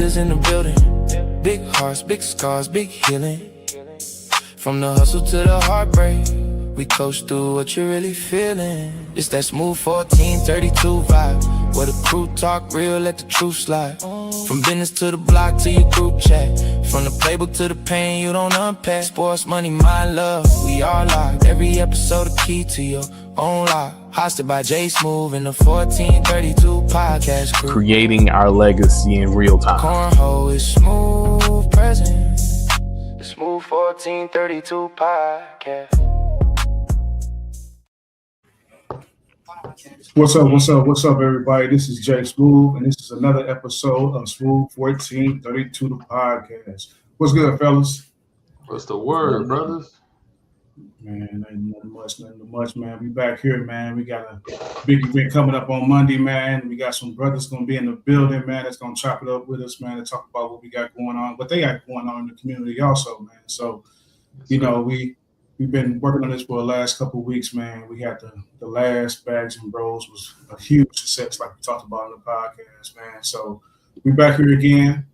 niggas in the building. Big hearts, big scars, big healing. From the hustle to the heartbreak, we coast through what you really feeling. It's that smooth 1432 vibe, where the crew talk real, let the truth slide. From business to the block to your group chat, from the playbook to the pain you don't unpack. Sports, money, my love, we all locked. Every episode a key to your own lock. Hosted by J Smooth and the 1432 podcast crew. Creating our legacy in real time. Cornhole is smooth present. The Smooth 1432 podcast. What's up, everybody? This is Jay Smooth, and this is another episode of Smooth 1432, the podcast. What's good, fellas? What's the word, brothers? Man, ain't nothing much, man. We back here, man. We got a big event coming up on Monday, man. We got some brothers going to be in the building, man, that's going to chop it up with us, man, to talk about what we got going on, what they got going on in the community also, man. So, you know, we've been working on this for the last couple of weeks, man. We had the last Bags and Bros was a huge success, like we talked about on the podcast, man. So we back here again.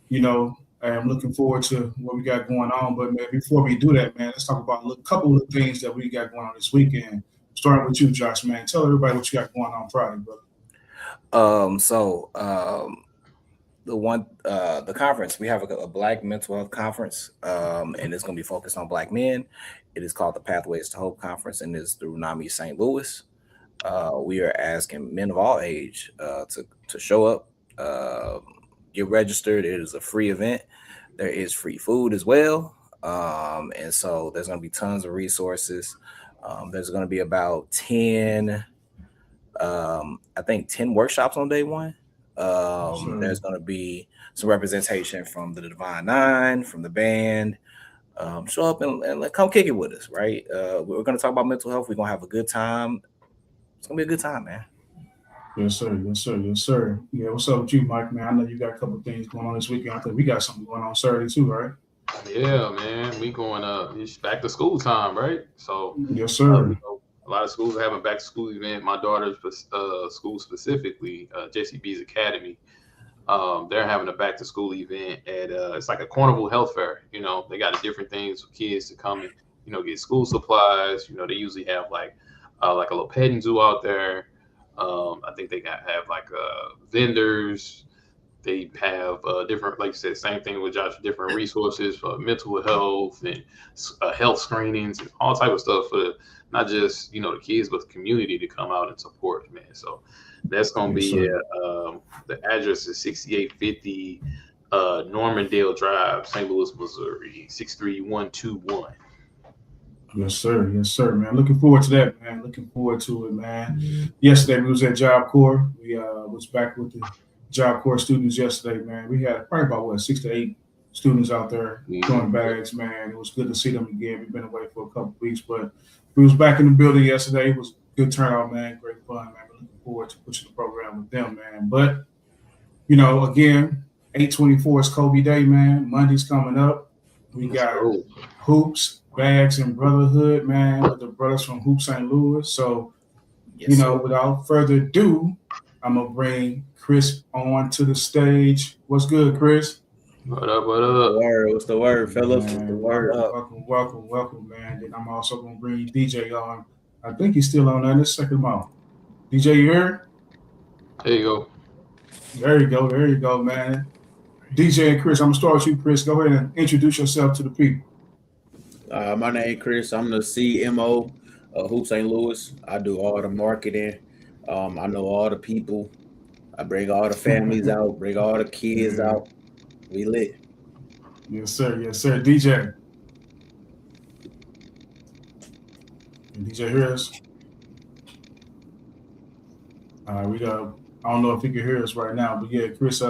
You know, I'm looking forward to what we got going on. But man, before we do that, man, let's talk about a couple of things that we got going on this weekend. Starting with you, Josh, man. Tell everybody what you got going on Friday, brother. The conference, we have a Black mental health conference, and it's going to be focused on Black men. It is called the Pathways to Hope Conference, and it's through NAMI St. Louis. We are asking men of all age to show up, get registered. It is a free event. There is free food as well, and so there's going to be tons of resources. There's going to be about 10 workshops on day one. There's going to be some representation from the Divine Nine, from the band. Show up and come kick it with us, right? We're going to talk about mental health. We're going to have a good time. It's going to be a good time, man. Yes, sir. Yeah, what's up with you, Mike, man? I know you got a couple of things going on this weekend. I think we got something going on Saturday too, right? Yeah, man. We going it's back to school time, right? So yes, sir. A lot of schools are having back to school event. My daughter's school specifically, JCB's Academy, they're having a back to school event at it's like a carnival health fair. You know, they got different things for kids to come and, you know, get school supplies. You know, they usually have like a little petting zoo out there. I think they have vendors. They have different, like you said, same thing with Josh, different resources for mental health and health screenings and all type of stuff for not just, you know, the kids, but the community to come out and support, man. So that's going to be the address is 6850 Normandale Drive, St. Louis, Missouri, 63121. Yes, sir, man. Looking forward to that, man. Looking forward to it, man. Yesterday we was at Job Corps. We was back with the Job Corps students yesterday, man. We had probably about 6 to 8 students out there doing bags, man. It was good to see them again. We've been away for a couple of weeks, but we was back in the building yesterday. It was a good turnout, man. Great fun, man. We're looking forward to pushing the program with them, man. But, you know, again, 8/24 is Kobe Day, man. Monday's coming up. We got hoops, bags, and brotherhood, man, with the brothers from Hoop St. Louis. So, you know, without further ado, I'm going to bring Chris on to the stage. What's good, Chris? What up? What's the word, fellas? Man, what's the word? Welcome, man. Then I'm also going to bring DJ on. I think he's still on there. Let's check him out. DJ, you here? There you go. There you go, man. DJ and Chris, I'm going to start with you, Chris. Go ahead and introduce yourself to the people. My name is Chris. I'm the CMO of Hoop St. Louis. I do all the marketing. I know all the people. I bring all the families out, bring all the kids out. We lit. Yes, sir. DJ. Can DJ hear us? We got. I don't know if he can hear us right now, but yeah, Chris.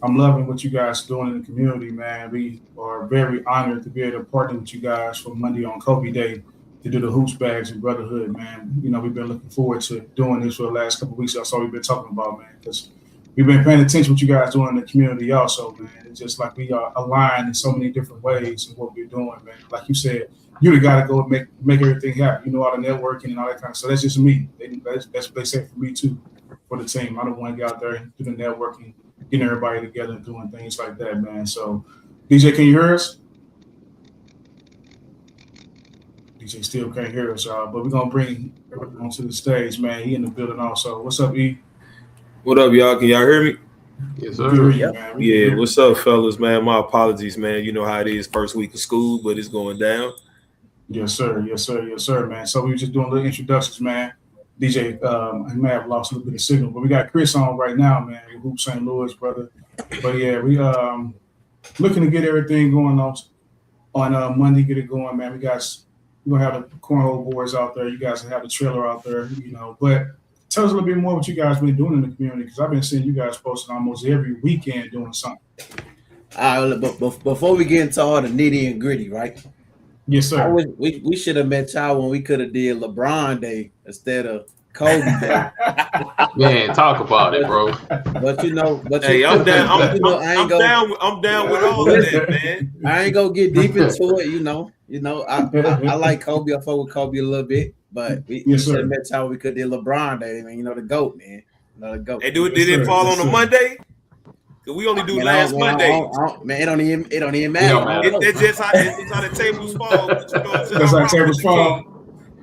I'm loving what you guys are doing in the community, man. We are very honored to be able to partner with you guys for Monday on Kobe Day to do the hoops, bags, and brotherhood, man. You know, we've been looking forward to doing this for the last couple of weeks. That's all we've been talking about, man, because we've been paying attention to what you guys doing in the community also, man. It's just like we are aligned in so many different ways in what we're doing, man. Like you said, you got to go and make everything happen. You know, all the networking and all that kind of stuff. That's just me. That's what they say for me, too, for the team. I don't want to get out there and do the networking getting everybody together and doing things like that, man. So, DJ, can you hear us? DJ still can't hear us, y'all. But we're gonna bring everyone onto the stage, man. He in the building also. What's up, E? What up, y'all? Can y'all hear me? Yes, We can hear sir. you, Yep. man. We can Yeah, hear what's up, fellas, man? My apologies, man. You know how it is, first week of school, but it's going down. you. Yes, sir. Yes, sir. Yes, sir, man. So we were just doing little introductions, man. DJ, he may have lost a little bit of signal, but we got Chris on right now, man. Hoop St. Louis, brother. But yeah, we looking to get everything going on Monday. Get it going, man. We're gonna have the cornhole boards out there. You guys have the trailer out there, you know. But tell us a little bit more what you guys been doing in the community, because I've been seeing you guys posting almost every weekend doing something. All right, but before we get into all the nitty and gritty, right? Yes, I sir. wish we should have met y'all when we could have did LeBron Day instead of Kobe Day. Man, talk about it, bro. But Hey, I'm down. I ain't I'm down with all of that, man. I ain't gonna get deep into it, you know. I like Kobe. I fuck with Kobe a little bit, but we Yes, should sir. have met y'all when we could did LeBron Day, man. You know the GOAT, man. You know the GOAT. Hey, did Yes, it sir. fall Yes, on a sir. Monday? 'Cause we only do Man, last Monday. man, it don't even It don't matter. matter. That's just how the tables fall. But you know what I'm saying? That's I'm how rocking tables with the fall.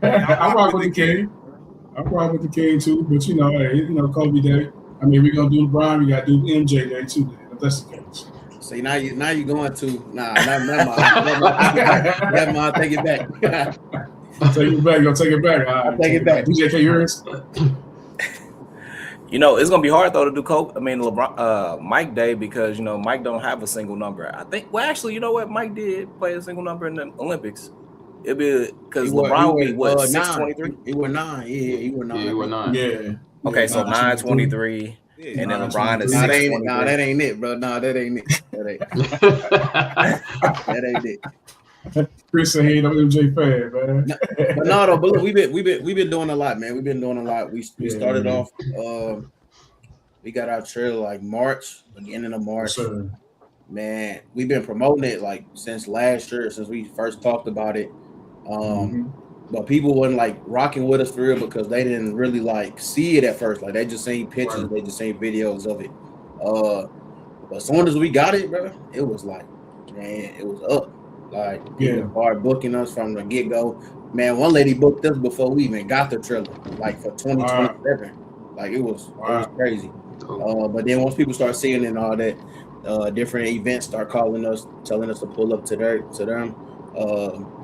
king. I rock with the king. I rock with the king too, but you know, hey, you know, Kobe Day. I mean, we're gonna do LeBron. We got to do MJ Day too. Then, if that's the case. See, now you going to never mind. Take it back. Take it back. You're gonna take it back. All right, I'll take it back. DJ, can you hear us? You know, it's gonna be hard though to do LeBron, Mike Day, because you know Mike don't have a single number. I think. Well, actually, you know what? Mike did play a single number in the Olympics. It'd be because LeBron would be what 623. He was 9. Yeah, he was 9. Yeah, you were 9. Yeah. Okay, Yeah, so 923, Yeah, and then 923. LeBron is Nah, 623. that ain't it, bro. Nah, that ain't it. That ain't it. Chris said he ain't no MJ fan, man. But no, though, but look, we've been doing a lot, man. We've been doing a lot. We Yeah, started man. off. We got our trailer like beginning of Yes, March. sir. Man, we've been promoting it like since last year, since we first talked about it. Mhm. But people wasn't like rocking with us for real because they didn't really like see it at first. Like they just seen pictures, Right. they just seen videos of it. But as soon as we got it, bro, it was like, man, it was up. Like people Yeah. started booking us from the get go. Man, one lady booked us before we even got the trailer, like for 2027. Like it was crazy. But then once people start seeing it and all that, different events start calling us, telling us to pull up to them.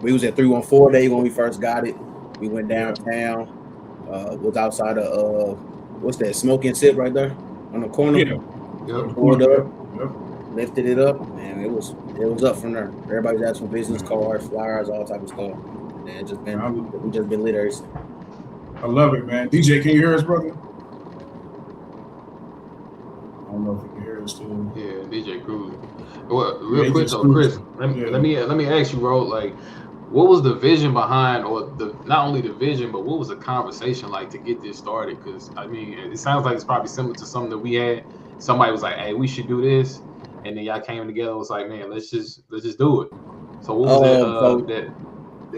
We was at 314 Day when we first got it. We went downtown. Was outside of what's that? Smoke and Sip right there on the corner. Yeah. Yep. Pulled up, Yep. lifted it up, and it was up from there. Everybody's asking for business cards, flyers, all type of stuff. And it just been we just been lit ever since. I love it, man. DJ, can you hear us, brother? I don't know if you can hear us too. Yeah, DJ Cruz. Well, real Yeah, quick just though, Chris, cruising. let me ask you, bro. Like, what was the vision behind, or the not only the vision, but what was the conversation like to get this started? Because I mean, it sounds like it's probably similar to something that we had. Somebody was like, "Hey, we should do this," and then y'all came together. And was like, "Man, let's just do it." So what was that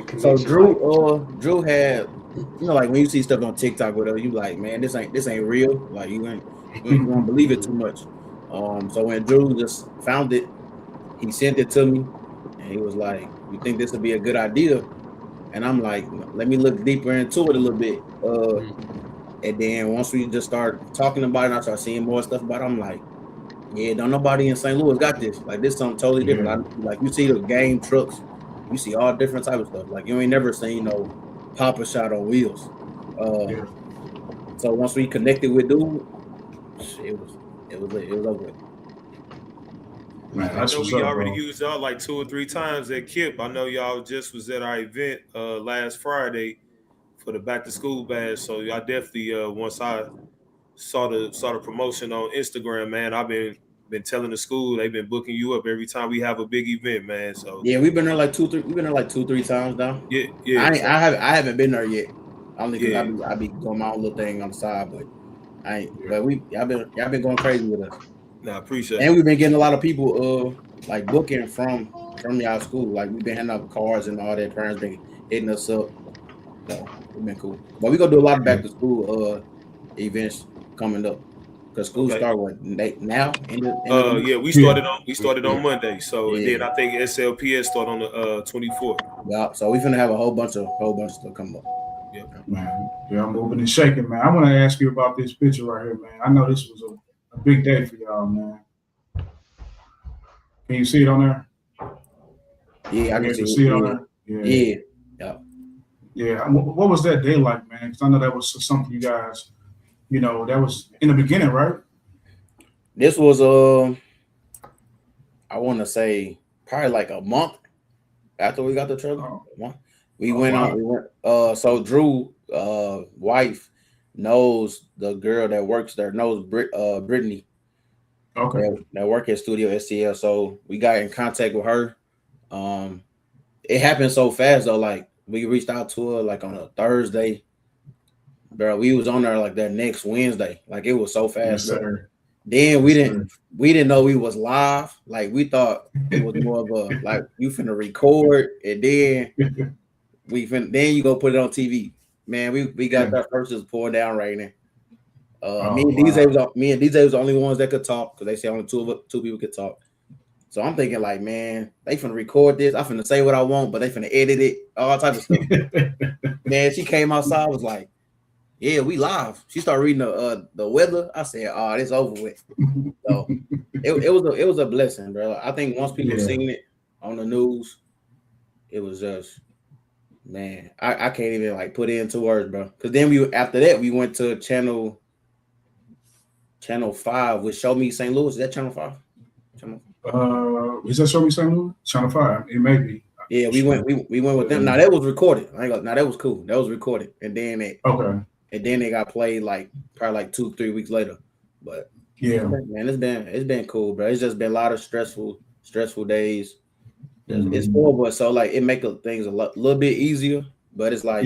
connection? So like? Drew had, you know, like when you see stuff on TikTok, whatever, you like, man, this ain't real. Like you won't believe it too much. So when Drew just found it, he sent it to me, and he was like, "You think this would be a good idea?" And I'm like, "Let me look deeper into it a little bit." And then once we just start talking about it, and I start seeing more stuff about it, I'm like, "Yeah, don't nobody in St. Louis got this. Like this is something totally different." Like you see the game trucks, you see all different type of stuff. Like you ain't never seen no Papa Shot on wheels. So once we connected with dude, it was over. Man, I that's know what's we up, already bro. used y'all like 2 or 3 times at KIP. I know y'all just was at our event last Friday for the back to school bash. So I definitely once I saw the promotion on Instagram, man, I've been telling the school they've been booking you up every time we have a big event, man. So Yeah, we've been there like 2-3 times now. yeah. I haven't been there yet. Only because Yeah. I be doing my own little thing on the side, but I ain't. But y'all been going crazy with us. I appreciate it. And we've been getting a lot of people like booking from y'all school. Like we've been handing out cards and all that. Parents been hitting us up. So it's been cool. But we gonna do a lot of back to school events coming up. Because school Okay. start what now? Yeah, we started on Monday. So and then Yeah. I think SLPS start on the 24th. Yeah. So we finna have a whole bunch of stuff come up. Man, yeah, I'm moving and shaking, man. I want to ask you about this picture right here, man. I know this was a big day for y'all, man. Can you see it on there? Yeah, I You can able to see it on it. there? Yeah. Yeah. What was that day like, man? Because I know that was something you guys, that was in the beginning, right? This was I want to say probably like a month after we got the trailer. We went on. So Drew, wife, knows the girl that works there. Knows Brittany. Okay. That work at Studio STL. So we got in contact with her. It happened so fast though. Like we reached out to her like on a Thursday. Bro, we was on there like that next Wednesday. Like it was so fast. Yes, sir. Then we didn't know we was live. Like we thought it was more of a like you finna record and then then you go put it on TV. Man, we got that first just pouring down right now. Me and DJ was the only ones that could talk because they say only two people could talk. So I'm thinking like, man, they finna record this. I finna say what I want, but they finna edit it, all type of stuff. Man, she came outside, was like, yeah, we live. She started reading the weather. I said, oh, it's over with. So it was a blessing, bro. I think once people seen it on the news, it was just, man, I can't even like put it into words, bro. Because then after that we went to channel 5 with Show Me St. Louis. Is that channel 5? Is that Show Me St. Louis? Channel 5. It may be. Yeah, we went with them. Now that was recorded. Now that was cool. That was recorded, and then they got played like probably like 2-3 weeks later. But yeah, man, it's been cool, bro. It's just been a lot of stressful days. It's horrible. So like it makes things a little bit easier, but it's like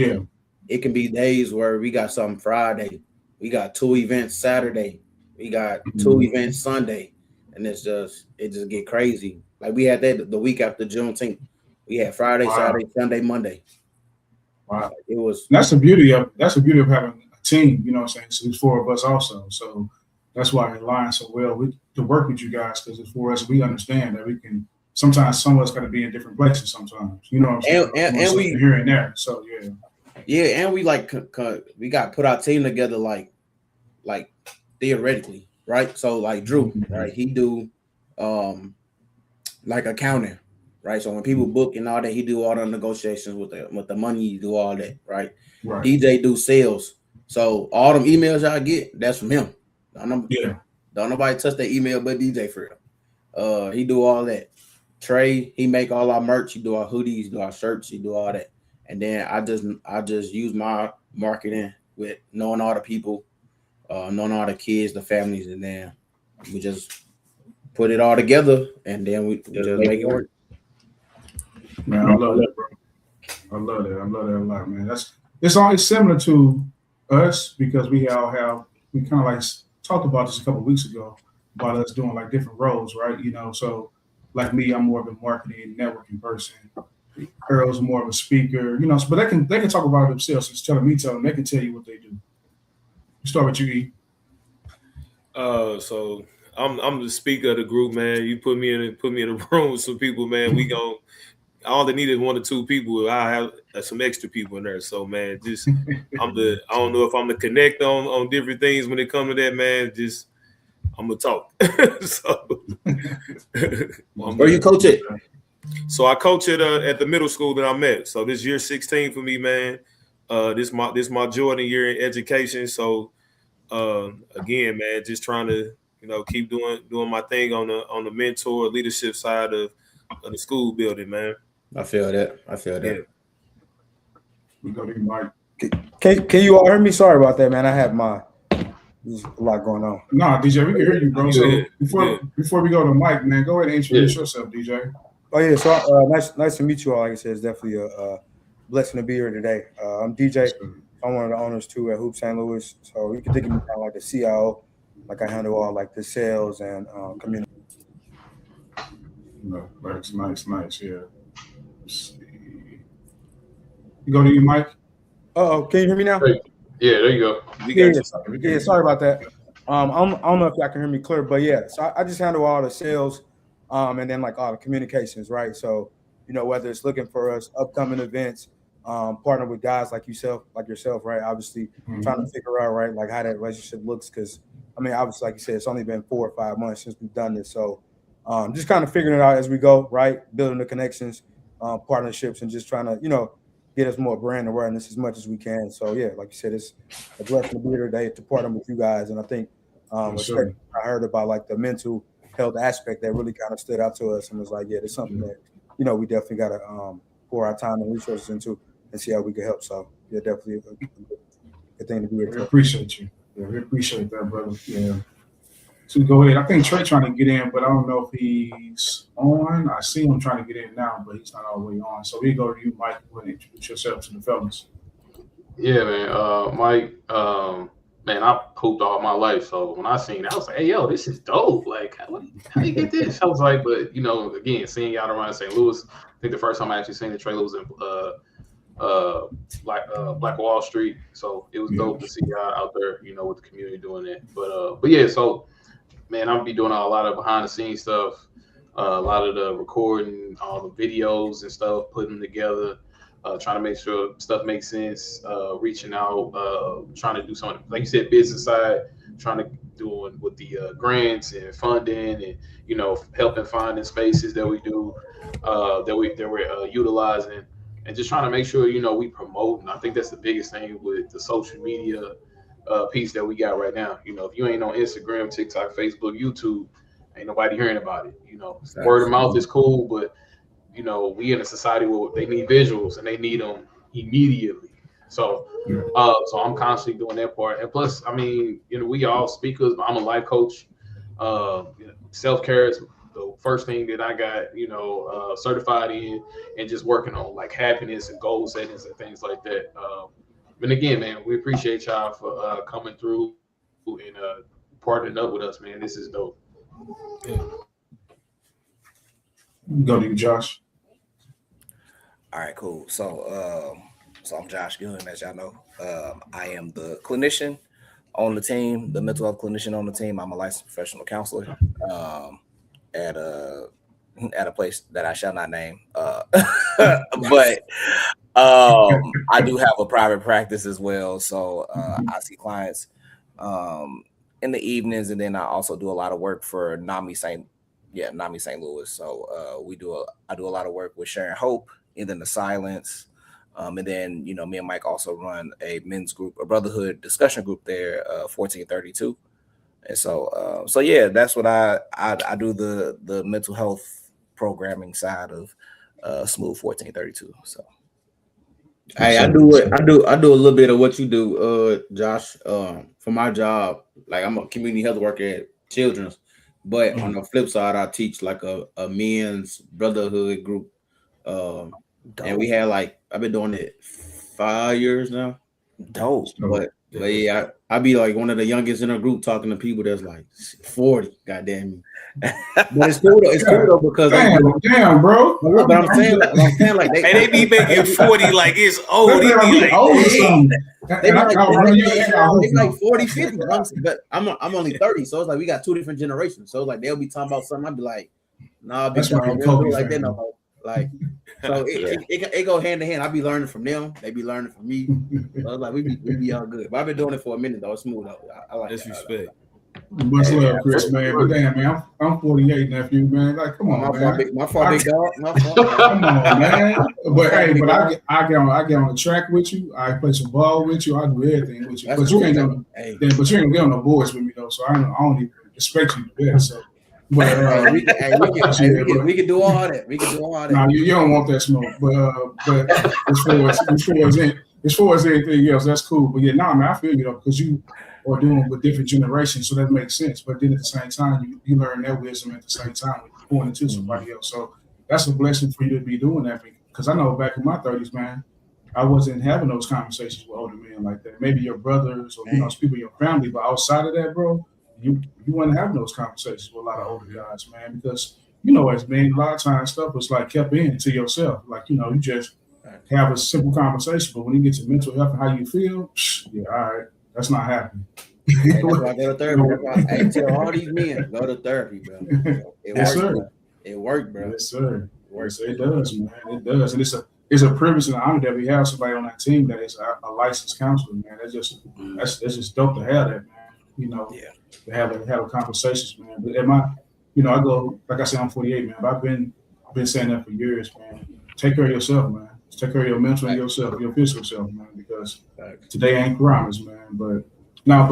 it can be days where we got something Friday, we got 2 events Saturday, we got 2 events Sunday, and it just get crazy. Like we had that the week after Juneteenth. We had Friday, Saturday, Sunday, Monday. Wow. It was. That's the beauty of having a team. You know what I'm saying? So there's 4 of us also. So that's why it aligns so well to work with you guys, because it's 4 of us. We understand that we can. Sometimes some of us got to be in different places. Sometimes, you know what I'm saying? And we here and there. So and we like we got put our team together like theoretically, right? So like Drew, right? He do like accounting. Right, so when people book and all that, he do all the negotiations with the money. You do all that, right? DJ do sales, so all them emails y'all get, that's from him. Don't nobody touch that email but DJ for him. He do all that. Trey, he make all our merch. He do our hoodies, do our shirts. He do all that, and then I just use my marketing with knowing all the people, knowing all the kids, the families, and then we just put it all together, and then we just make it work. Man, I love that, bro. I love that a lot, man. It's always similar to us because we kind of like talked about this a couple of weeks ago about us doing like different roles, right? So like me, I'm more of a marketing networking person. Earl's more of a speaker, but they can talk about it themselves. Instead of me telling them, they can tell you what they do. Start with you, E. So I'm the speaker of the group, man. You put me in a room with some people, man. I only needed 1 or 2 people. I have some extra people in there. So man, I don't know if I'm the connect on different things when it comes to that, man. Just I'm gonna talk. So where you coach it? So I coach at the middle school that I'm at. So this year 16 for me, man. This my Jordan year in education. So again, man, just trying to keep doing my thing on the mentor leadership side of the school building, man. I feel that. Yeah. We go to you, Mike. Can you all hear me? Sorry about that, man. I have there's a lot going on. Nah, DJ, we can hear you, bro. So before we go to Mike, man, go ahead and introduce yourself, DJ. Oh yeah, so nice to meet you all. Like I said, it's definitely a blessing to be here today. I'm DJ. I'm one of the owners too at Hoop St. Louis. So you can think of me kind of like the CIO, like I handle all like the sales and community. No, that's nice, yeah. Let's see. You go to you, Mike. Can you hear me now? Yeah, there you go. Yeah, sorry about that. I don't know if y'all can hear me clear, but yeah, so I just handle all the sales, and then like all the communications, right? So, whether it's looking for us upcoming events, partner with guys like yourself, right? Obviously trying to figure out, right, like how that relationship looks. Cause I mean, obviously, like you said, it's only been 4 or 5 months since we've done this. So, just kind of figuring it out as we go, right? Building the connections, partnerships, and just trying to, get us more brand awareness as much as we can. So yeah, like you said, it's a blessing to be here today to partner with you guys. And I think, sure. I heard about like the mental health aspect that really kind of stood out to us and was like, yeah, there's something that, we definitely got to pour our time and resources into and see how we can help. So yeah, definitely a good thing to be here. We appreciate you. Yeah, we appreciate that, brother. Yeah. So go ahead. I think Trey trying to get in, but I don't know if he's on. I see him trying to get in now, but he's not all the way on. So we go to you, Mike. Go ahead and introduce yourself to the fellas. Yeah, man. Mike, man, I pooped all my life. So when I seen it, I was like, hey, yo, this is dope. Like, how you get this? I was like, but, again, seeing y'all around St. Louis, I think the first time I actually seen the trailer was in Black Wall Street. So it was dope to see y'all out there, with the community doing that. But yeah, so, man, I'm be doing a lot of behind the scenes stuff, a lot of the recording, all the videos and stuff, putting them together, trying to make sure stuff makes sense, reaching out, trying to do something, like you said, business side, trying to do it with the grants and funding and, helping finding spaces that we do, that we're utilizing, and just trying to make sure, we promote. And I think that's the biggest thing with the social media piece that we got right now. If you ain't on Instagram, TikTok, Facebook, YouTube, ain't nobody hearing about it. Word of mouth is cool, but we in a society where they need visuals and they need them immediately. So so I'm constantly doing that part. And plus, I mean, we all speakers, but I'm a life coach. Self-care is the first thing that I got, certified in, and just working on like happiness and goal settings and things like that. And again, man, we appreciate y'all for coming through and partnering up with us, man. This is dope. Go to you, Josh. All right, cool. So I'm Josh Gillen, as y'all know. I am the clinician on the team, the mental health clinician on the team. I'm a licensed professional counselor at a place that I shall not name. But I do have a private practice as well. So I see clients in the evenings, and then I also do a lot of work for NAMI St. Louis. So I do a lot of work with Sharing Hope, and then the Silence. And then, me and Mike also run a men's group, a brotherhood discussion group there, 1432. And so yeah, that's what I do, the mental health programming side of Smooth 1432. So. Hey, I do a little bit of what you do, Josh. For my job, like I'm a community health worker at Children's, but on the flip side, I teach like a men's brotherhood group. And we had I've been doing it 5 years now. Dope. But yeah, I be like one of the youngest in a group talking to people that's like 40. Goddamn me. But it's cool though. It's cool though because damn, bro. But I'm saying like they be making 40 like it's old. They be like old or something. It's like 40, 50. But I'm only 30, so it's like we got two different generations. So it's like they'll be talking about something. I'd be like, nah, that's why I'm like that no more. Like, so it go hand in hand. I be learning from them. They be learning from me. So it's like we be all good. But I've been doing it for a minute though. It's smooth though. I like disrespect. Much love, Chris, man. But damn, man, I'm 48, nephew, man. Like, come on, man. My fault, big dog. My fault. Come on, man. But hey, I get on the track with you. I play some ball with you. I do everything with you. But you ain't gonna get on the boards with me though. So I don't even expect you to do that. So. But we can do all that. We can do all that. No, you don't want that smoke. But as far as anything else, that's cool. But yeah, man, I feel you though, because you are doing with different generations, so that makes sense. But then at the same time, you learn their wisdom at the same time, pouring into somebody else. So that's a blessing for you to be doing that. Because I know back in my 30s, man, I wasn't having those conversations with older men like that. Maybe your brothers or people in your family, but outside of that, bro. You weren't having those conversations with a lot of older guys, man, because as men, a lot of times stuff was like kept in to yourself. Like, you just have a simple conversation, but when you get to mental health and how you feel, yeah, all right, that's not happening. Hey, that's why I go to therapy. That's why I tell all these men go to therapy, bro. So it Yes, works. sir. Bro. It worked, bro. Yes, sir. It works. Yes, it does, man. It does, and it's a privilege and an honor that we have somebody on that team that is a licensed counselor, man. That's just dope to have that, man. You know, Yeah. to have conversations, man. But at my, you know, I go like I said, I'm 48, man. But I've been saying that for years, man. Take care of yourself, man. Take care of your mental and yourself, your physical self, man. Because today ain't promised, man. But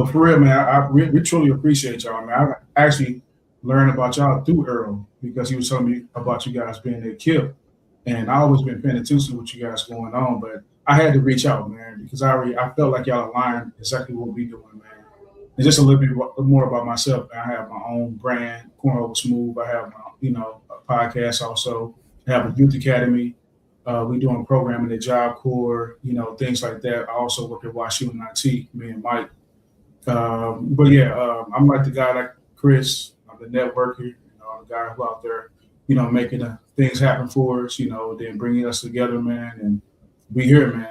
for real, man, we truly appreciate y'all, man. I actually learned about y'all through Earl because he was telling me about you guys being at KIP. And I always been paying attention to what you guys going on, but I had to reach out, man, because I felt like y'all aligned exactly what we doing, man. And just a little bit more about myself. I have my own brand, Cornhole Smooth. I have my, a podcast also. I have a youth academy. We doing programming at Job Corps, things like that. I also work at Washington IT, me and Mike. I'm like the guy like Chris. I'm the networker, the guy who out there, making things happen for us, then bringing us together, man. And we here, man.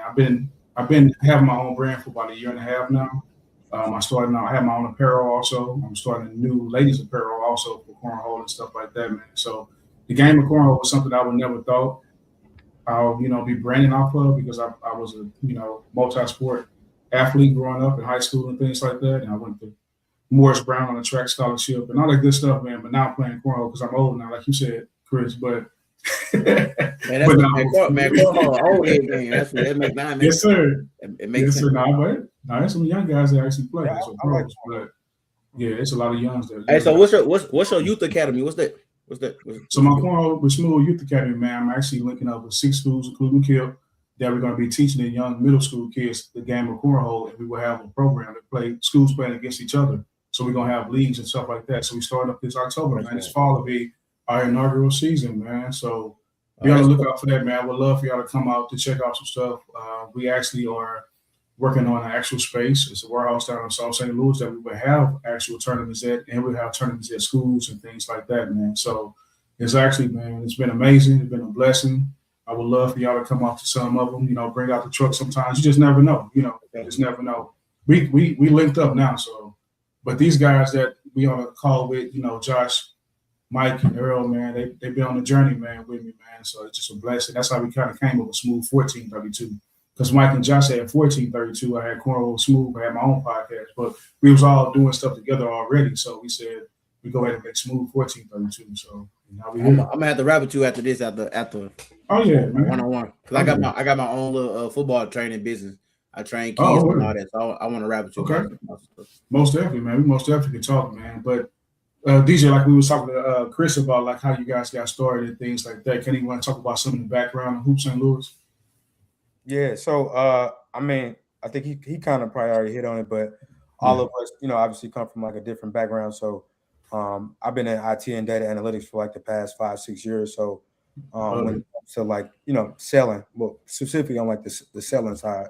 I've been having my own brand for about a year and a half now. I have my own apparel also. I'm starting a new ladies apparel also for cornhole and stuff like that, man. So the game of cornhole was something I would never thought I'll, be branding off of because I was a, multi-sport athlete growing up in high school and things like that. And I went to Morris Brown on a track scholarship and all that good stuff, man. But now I'm playing cornhole because I'm old now, like you said, Chris. But cornhole old head game. That's what that makes nine. Yes, sir. It makes sense. Now there's some young guys that actually play. But yeah, it's a lot of youngs that. Hey, so what's your youth academy? What's that? So my Cornhole with Smooth Youth Academy, man, I'm actually linking up with 6 schools, including KIP, that we're going to be teaching the young middle school kids the game of cornhole, and we will have a program that schools playing against each other. So we're going to have leagues and stuff like that. So we start up this October, man. This fall will be our inaugural season, man. So be on the lookout for that, man. I would love for y'all to come out to check out some stuff. We actually are working on an actual space. It's a warehouse down in South St. Louis that we would have actual tournaments at, and we have tournaments at schools and things like that, man. So it's actually, man, it's been amazing. It's been a blessing. I would love for y'all to come out to some of them, bring out the truck sometimes. You just never know, just never know. We linked up now, so, but these guys that we on a call with, Josh, Mike, and Earl, man, they've been on the journey, man, with me, man. So it's just a blessing. That's how we kind of came up with Smooth 1432. Because Mike and Josh had 1432. I had Cornhole Smooth. I had my own podcast. But we was all doing stuff together already. So we said, we go ahead and make Smooth 1432. So now we I'm gonna have to rap with you after this, after oh yeah, man. One-on-one. Because I got my own little football training business. I train kids and all that. So I want to rap with you. Okay. Most definitely, man. We most definitely can talk, man. But DJ, like we was talking to Chris about like how you guys got started and things like that. Can you want to talk about some of the background of Hoop St. Louis? Yeah, so I think he kind of probably already hit on it, but all of us, obviously come from like a different background. So I've been in IT and data analytics for like the past 5-6 years. So when it comes to like, selling, well, specifically on like the selling side,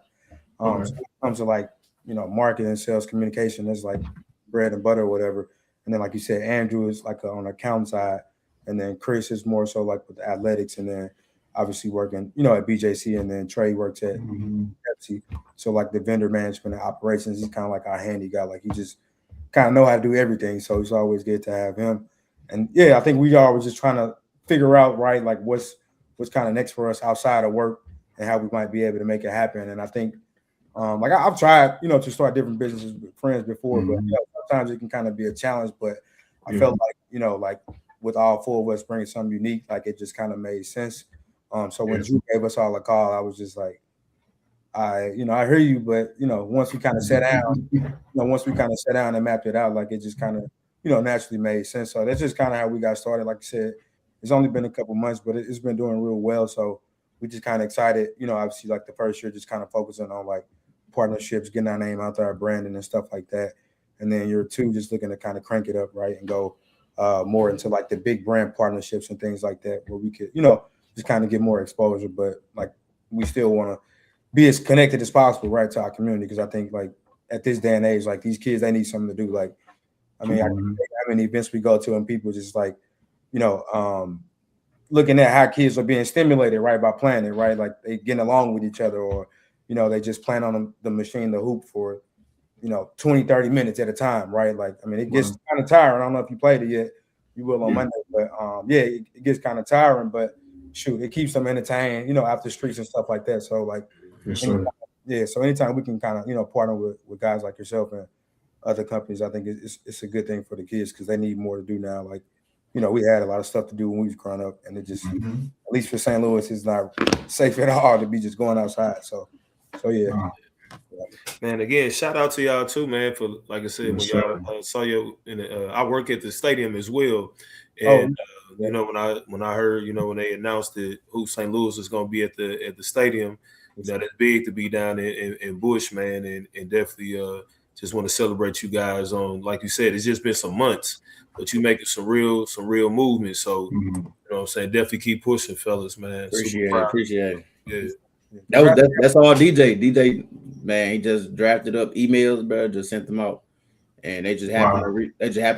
so when it comes to like, marketing, sales, communication, that's like bread and butter or whatever. And then like you said, Andrew is like on the account side, and then Chris is more so like with the athletics, and then obviously working, at BJC, and then Trey works at Pepsi. So like the vendor management and operations, he's kind of like our handy guy. Like he just kind of know how to do everything. So it's always good to have him. And yeah, I think we all were just trying to figure out, right, like what's kind of next for us outside of work and how we might be able to make it happen. And I think like I've tried, to start different businesses with friends before, but sometimes it can kind of be a challenge. But I felt like, like with all 4 of us bringing something unique, like it just kind of made sense. So when Drew gave us all a call, I was just like, I hear you, but once we kind of sat down, and mapped it out, like it just kind of, naturally made sense. So that's just kind of how we got started. Like I said, it's only been a couple months, but it's been doing real well. So we just kind of excited, obviously like the first year, just kind of focusing on like partnerships, getting our name out there, our branding and stuff like that. And then year 2, just looking to kind of crank it up, right, and go more into like the big brand partnerships and things like that, where we could, just kind of get more exposure, but like we still want to be as connected as possible, right, to our community. Because I think like at this day and age, like these kids, they need something to do. Like, I mean, I can think how many events we go to and people just like, looking at how kids are being stimulated, right, by playing it, right, like they getting along with each other, or they just playing on the machine, the hoop for 20, 30 minutes at a time, right? Like, I mean, it gets kind of tiring. I don't know if you played it yet. You will on Monday, but it gets kind of tiring, but shoot, it keeps them entertained, after streets and stuff like that. So like, so anytime we can kind of, partner with guys like yourself and other companies, I think it's a good thing for the kids because they need more to do now. Like, we had a lot of stuff to do when we was growing up, and it just, at least for St. Louis, it's not safe at all to be just going outside. So yeah. Man, again, shout out to y'all too, man. For like I said, when y'all saw you I work at the stadium as well, and when I heard, when they announced that Hoop St. Louis is going to be at the stadium, that's big to be down in Bush, man, and definitely just want to celebrate you guys on, like you said, it's just been some months, but you making some real movement. So you know what I'm saying, definitely keep pushing, fellas, man. Appreciate it. Yeah. That's all DJ, man, he just drafted up emails, bro, just sent them out, and they just happened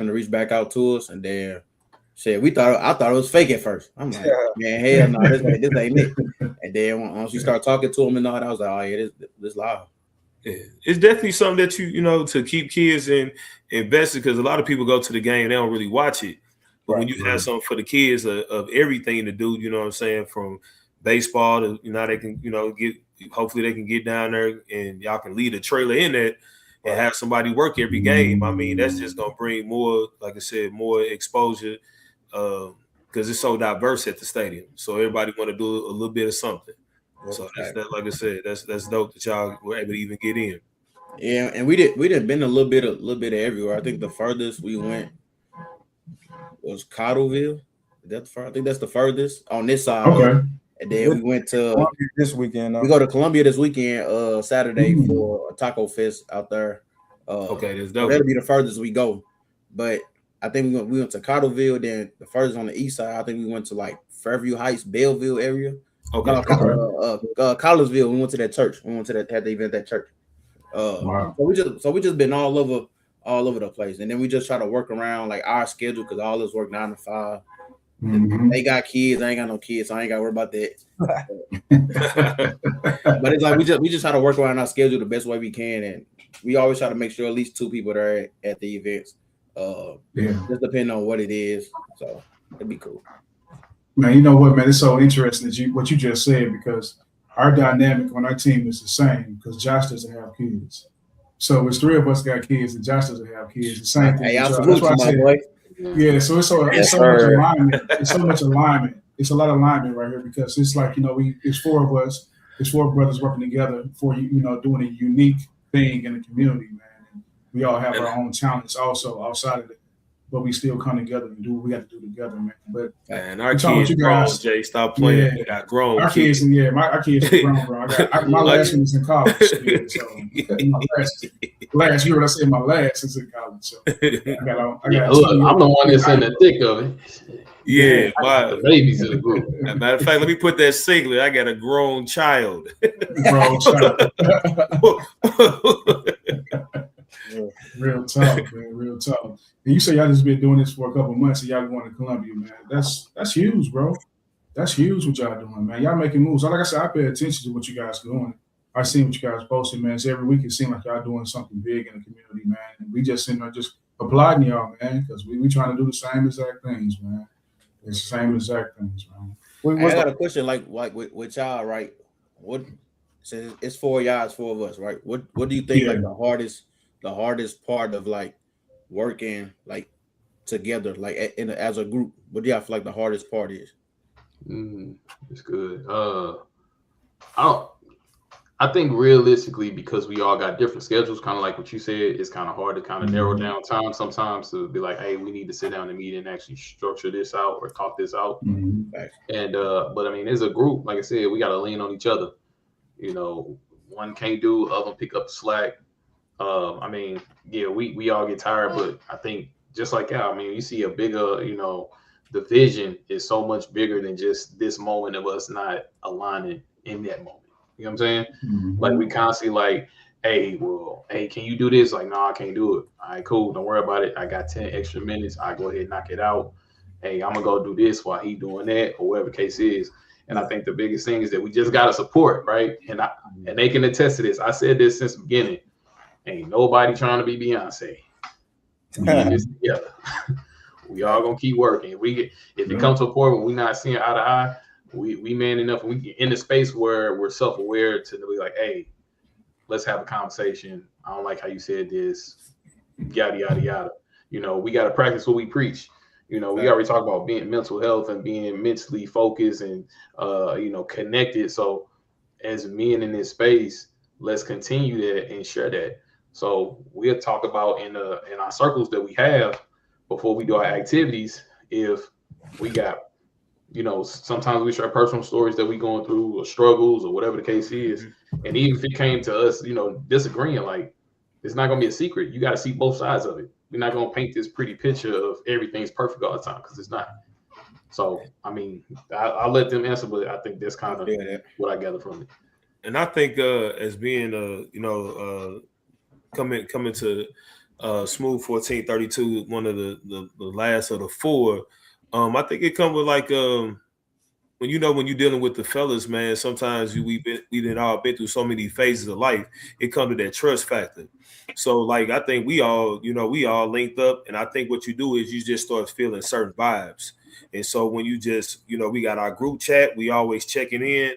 to reach back out to us, and then said I thought it was fake at first. I'm like, man, hell no, this ain't it. And then once you start talking to him and all that, I was like, oh yeah, this live. Yeah, it's definitely something that to keep kids invested, because a lot of people go to the game, they don't really watch it, but when you have something for the kids of everything to do, you know what I'm saying, from baseball to they can hopefully they can get down there and y'all can lead a trailer in that and have somebody work every game. I mean, that's just gonna bring more, like I said, more exposure because it's so diverse at the stadium. So everybody want to do a little bit of something. So that's that. Like I said, that's dope that y'all were able to even get in. Yeah, and we did been a little bit of everywhere. I think the furthest we went was Cottleville. Is that the far? I think that's the furthest on this side. Okay. And then we went to this weekend. We go to Columbia this weekend, Saturday for a taco fest out there. Okay, that's dope. That'll be the furthest we go. But I think we went to Cottleville. Then the furthest on the east side, I think we went to like Fairview Heights, Belleville area. Okay. Collinsville. We went to that church. We went to had the event at that church. So we just been all over the place, and then we just try to work around like our schedule because all this work 9 to 5. They got kids. I ain't got no kids, so I ain't got to worry about that. But it's like we just try to work around our schedule the best way we can, and we always try to make sure at least 2 people are at the events. Just depending on what it is. So it'd be cool. Man, you know what, man? It's so interesting that what you just said, because our dynamic on our team is the same because Josh doesn't have kids. So it's 3 of us got kids and Josh doesn't have kids. The same thing. Hey, I salute you, my boy. Yeah, so it's so much alignment. It's so much alignment. It's a lot of alignment right here because it's like, it's 4 of us. It's 4 brothers working together for, doing a unique thing in the community, man. And we all have our own talents also outside of it, but we still come together and do what we have to do together, man. But our kids grown, Jay. Stop playing. Yeah. They got grown. Our kids, our kids are grown, bro. My last one is in college. So last year, when I say my last is in college. So look, I'm the one that's in the thick of it. Yeah, the babies in the group. As a matter of fact, let me put that singlet. I got a grown child. Real talk, man. Real talk. And you say y'all just been doing this for a couple months and y'all going to Columbia, man. That's huge, bro. That's huge what y'all doing, man. Y'all making moves. Like I said, I pay attention to what you guys doing. I see what you guys posting, man. So every week it seems like y'all doing something big in the community, man. And we just sitting there just applauding y'all, man, because we trying to do the same exact things, man. It's the same exact things, man. I got a question, like with y'all, right? What? So it's 4 y'all, it's 4 of us, right? What do you think like the hardest part of like working like together, like as a group? What do y'all feel like the hardest part is? It's good. I think realistically, because we all got different schedules, kind of like what you said, it's kind of hard to kind of narrow down time sometimes to be like, hey, we need to sit down and meet and actually structure this out or talk this out. And but I mean, as a group, like I said, we got to lean on each other. One can't do, other pick up the slack. I mean, yeah, we all get tired, but I think just like I mean, you see a bigger, the vision is so much bigger than just this moment of us not aligning in that moment. You know what I'm saying? Like we constantly like, hey, can you do this? Like, no, I can't do it. All right, cool. Don't worry about it. I got 10 extra minutes. I go ahead and knock it out. Hey, I'm gonna go do this while he doing that, or whatever the case is. And I think the biggest thing is that we just gotta support, right? And they can attest to this. I said this since the beginning. Ain't nobody trying to be Beyonce. We in this together. We all gonna keep working. If it comes to a point where we're not seeing eye to eye, we man enough. We get in the space where we're self-aware to be like, hey, let's have a conversation. I don't like how you said this. Yada yada yada. We got to practice what we preach. We already talked about being mental health and being mentally focused and connected. So as men in this space, let's continue that and share that. So we'll talk about in our circles that we have before we do our activities. If we got, sometimes we share personal stories that we going through or struggles or whatever the case is. And even if it came to us, disagreeing, like it's not gonna be a secret. You got to see both sides of it. We're not gonna paint this pretty picture of everything's perfect all the time because it's not. So I mean, I'll let them answer, but I think that's kind of what I gather from it. And I think as being coming to Smooth 1432, one of the last of the four, I think it comes with like when you're dealing with the fellas, man, sometimes we all been through so many phases of life. It comes to that trust factor. So like I think we all linked up, and I think what you do is you just start feeling certain vibes. And so when you just, we got our group chat, we always checking in.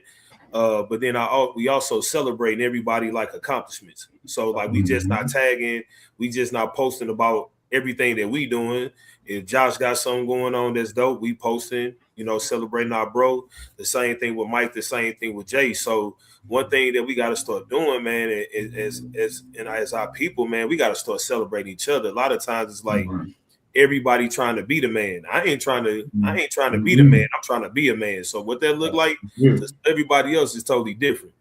But then we also celebrating everybody like accomplishments. So like we just not tagging, we just not posting about everything that we doing. If Josh got something going on that's dope, we posting, celebrating our bro. The same thing with Mike, the same thing with Jay. So one thing that we got to start doing, man, as our people, man, we got to start celebrating each other. A lot of times it's like everybody trying to be the man. I ain't trying to be the man. I'm trying to be a man. So what that look like to everybody else is totally different.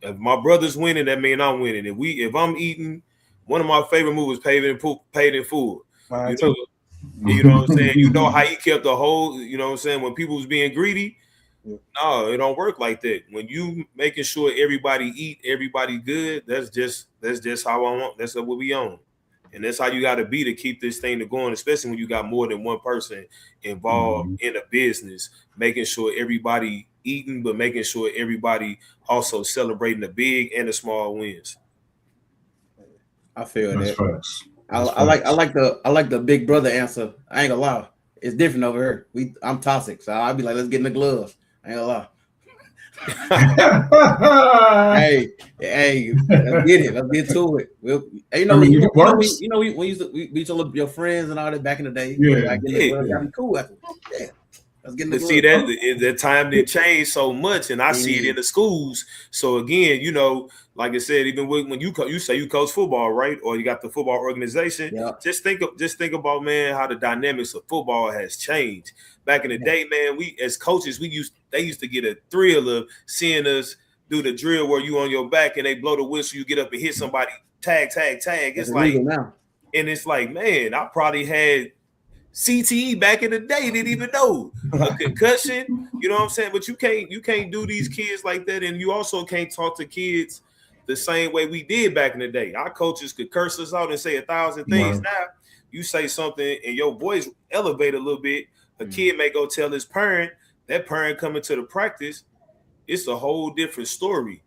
If my brother's winning, that mean I'm winning. If I'm eating, one of my favorite movies, Paid in Full. You know what I'm saying? You know how he kept the whole, you know what I'm saying? When people was being greedy, no, it don't work like that. When you making sure everybody eat, everybody good, that's just how I want. That's what we own. And that's how you got to be to keep this thing going, especially when you got more than one person involved in a business, making sure everybody eating, but making sure everybody also celebrating the big and the small wins. I feel that. I like the big brother answer. I ain't gonna lie. It's different over here. I'm toxic, so I'll be like, let's get in the gloves. I ain't gonna lie. hey, let's get it. Let's get to it. When we used to look your friends and all that back in the day. Be cool after. Yeah. Let's get in the see that time did change so much, and I see it in the schools. So again, like I said, even when you say you coach football, right, or you got the football organization, just think about, man, how the dynamics of football has changed. Back in the day, man, we as coaches, they used to get a thrill of seeing us do the drill where you on your back and they blow the whistle, you get up and hit somebody, tag. It's like, and it's like, man, I probably had CTE back in the day, didn't even know a concussion, you know what I'm saying? But you can't do these kids like that, and you also can't talk to kids the same way we did back in the day. Our coaches could curse us out and say 1,000 things. Now you say something and your voice elevate a little bit. A kid may go tell his parent, that parent coming to the practice, it's a whole different story.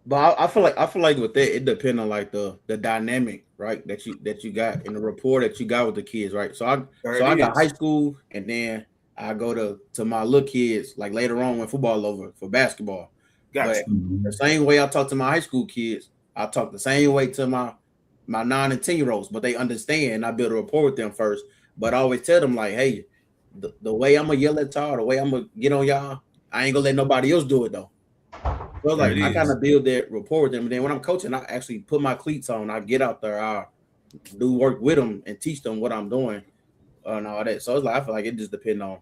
But I feel like with that, it depends on like the dynamic, right? That you got in the rapport that you got with the kids, right? So I got high school, and then I go to my little kids like later on when football over for basketball. Gotcha. But the same way I talk to my high school kids, I talk the same way to my 9 and 10-year-olds, but they understand. I build a rapport with them first, but I always tell them like, hey, the way I'm gonna yell at y'all, the way I'm gonna get on y'all, I ain't gonna let nobody else do it though. So like I kind of build that rapport with them, and then when I'm coaching, I actually put my cleats on. I get out there, I do work with them and teach them what I'm doing and all that. So it's like I feel like it just depends on.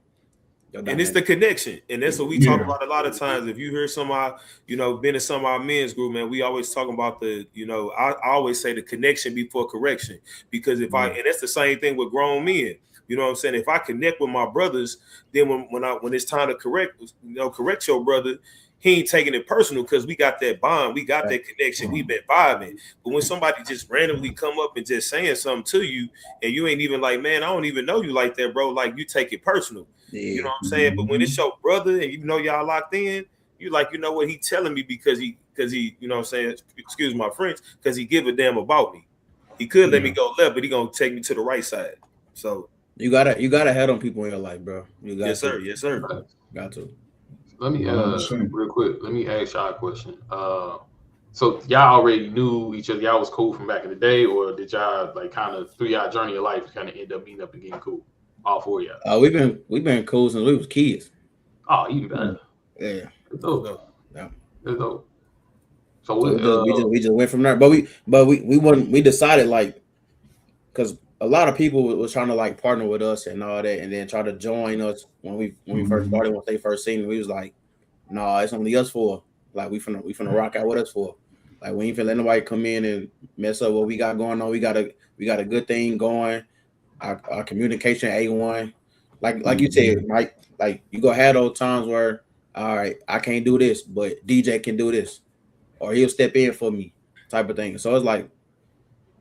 And it's the connection, and that's what we talk about a lot of times. If you hear some of our, been in some of our men's group, man, we always talk about I always say the connection before correction, because and that's the same thing with grown men. You know what I'm saying? If I connect with my brothers, then when it's time to correct your brother, he ain't taking it personal because we got that bond, we got that connection, we've been vibing. But when somebody just randomly come up and just saying something to you, and you ain't even like, man, I don't even know you like that, bro. Like you take it personal. You know what I'm saying? But when it's your brother and y'all locked in, You like, you know what, he telling me because he, you know what I'm saying, excuse my French, because he give a damn about me. He could let me go left, but he gonna take me to the right side. So you gotta have them people in your life, bro. You got yes, to. sir, yes, sir. Got to. Let me 100%. real quick. Let me ask y'all a question. So y'all already knew each other. Y'all was cool from back in the day, or did y'all like kind of through y'all journey of life kind of end up meeting up and getting cool? All four of y'all. We've been cool since we was kids. Oh, even better. Yeah. That's dope. Yeah. That's dope. So we just went from there. But we decided like, because a lot of people was trying to like partner with us and all that, and then try to join us when we first started. Once they first seen it, we was like, no, it's only us four. Like we finna rock out with us four. Like we ain't finna let nobody come in and mess up what we got going on. We got a good thing going. Our communication A1. Like you said, Mike, like you gonna have those times where, all right, I can't do this, but DJ can do this, or he'll step in for me, type of thing. So it's like,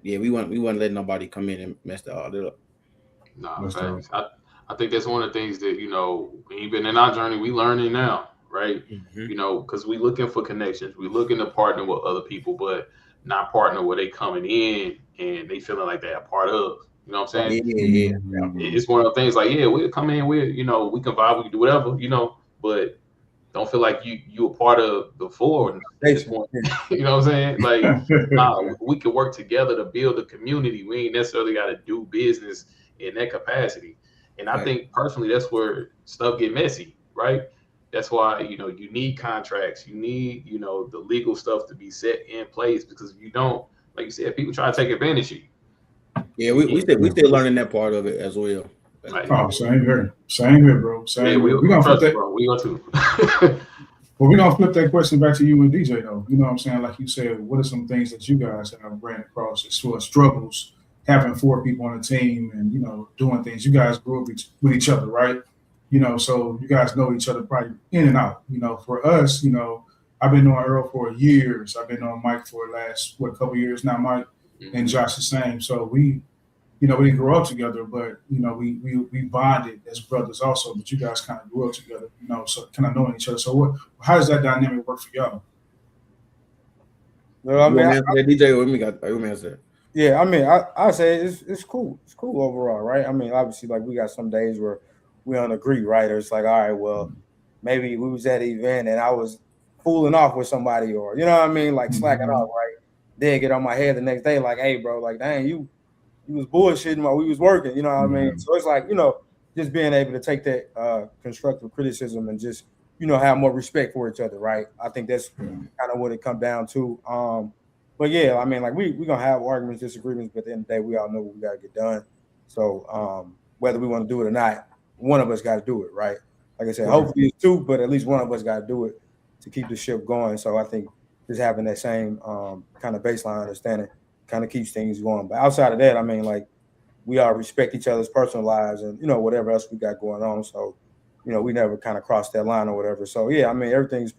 yeah, we wouldn't letting nobody come in and mess all that up. Nah, thanks. I think that's one of the things that, you know, even in our journey, we learning now, right? You know, because we looking for connections, we looking to partner with other people, but not partner where they coming in and they feeling like they're a part of. You know what I'm saying? Yeah. It's one of the things like, yeah, we'll come in, you know, we can vibe, we can do whatever, you know, but don't feel like you a part of the four at this point. You know what I'm saying? Like, we can work together to build a community. We ain't necessarily got to do business in that capacity. And I think personally, that's where stuff get messy, right? That's why, you know, you need contracts, you need, you know, the legal stuff to be set in place, because if you don't, like you said, people try to take advantage of you. Yeah, we still learning that part of it as well. Like, Oh, same here, bro. Same here. We're gonna flip that. Bro. We going to. Well, we're gonna flip that question back to you and DJ though. You know what I'm saying? Like you said, what are some things that you guys have ran across as far as struggles having four people on a team and, you know, doing things? You guys grew up with each other, right? You know, so you guys know each other probably in and out. You know, for us, you know, I've been knowing Earl for years. I've been knowing Mike for the last couple of years now, Mike, and Josh the same. So we didn't grow up together, but, you know, we bonded as brothers also, but you guys kind of grew up together, you know, so kind of knowing each other. So how does that dynamic work for y'all? Well, I mean, DJ, let me answer. Yeah, I mean, I say it's cool. It's cool overall, right? I mean, obviously, like we got some days where we don't agree, right? Or it's like, all right, well, maybe we was at an event and I was fooling off with somebody, or, you know what I mean, like slacking off, right? Then get on my head the next day, like, hey, bro, like, dang, you was bullshitting while we was working, you know what I mean? So it's like, you know, just being able to take that constructive criticism and just, you know, have more respect for each other, right? I think that's kind of what it comes down to. But yeah, I mean, like we gonna have arguments, disagreements, but at the end of the day, we all know what we gotta get done. So whether we want to do it or not, one of us got to do it, right? Like I said, hopefully it's two, but at least one of us got to do it to keep the ship going. So I think just having that same kind of baseline understanding kind of keeps things going. But outside of that, I mean, like we all respect each other's personal lives and, you know, whatever else we got going on. So, you know, we never kind of crossed that line or whatever. So yeah, I mean, everything's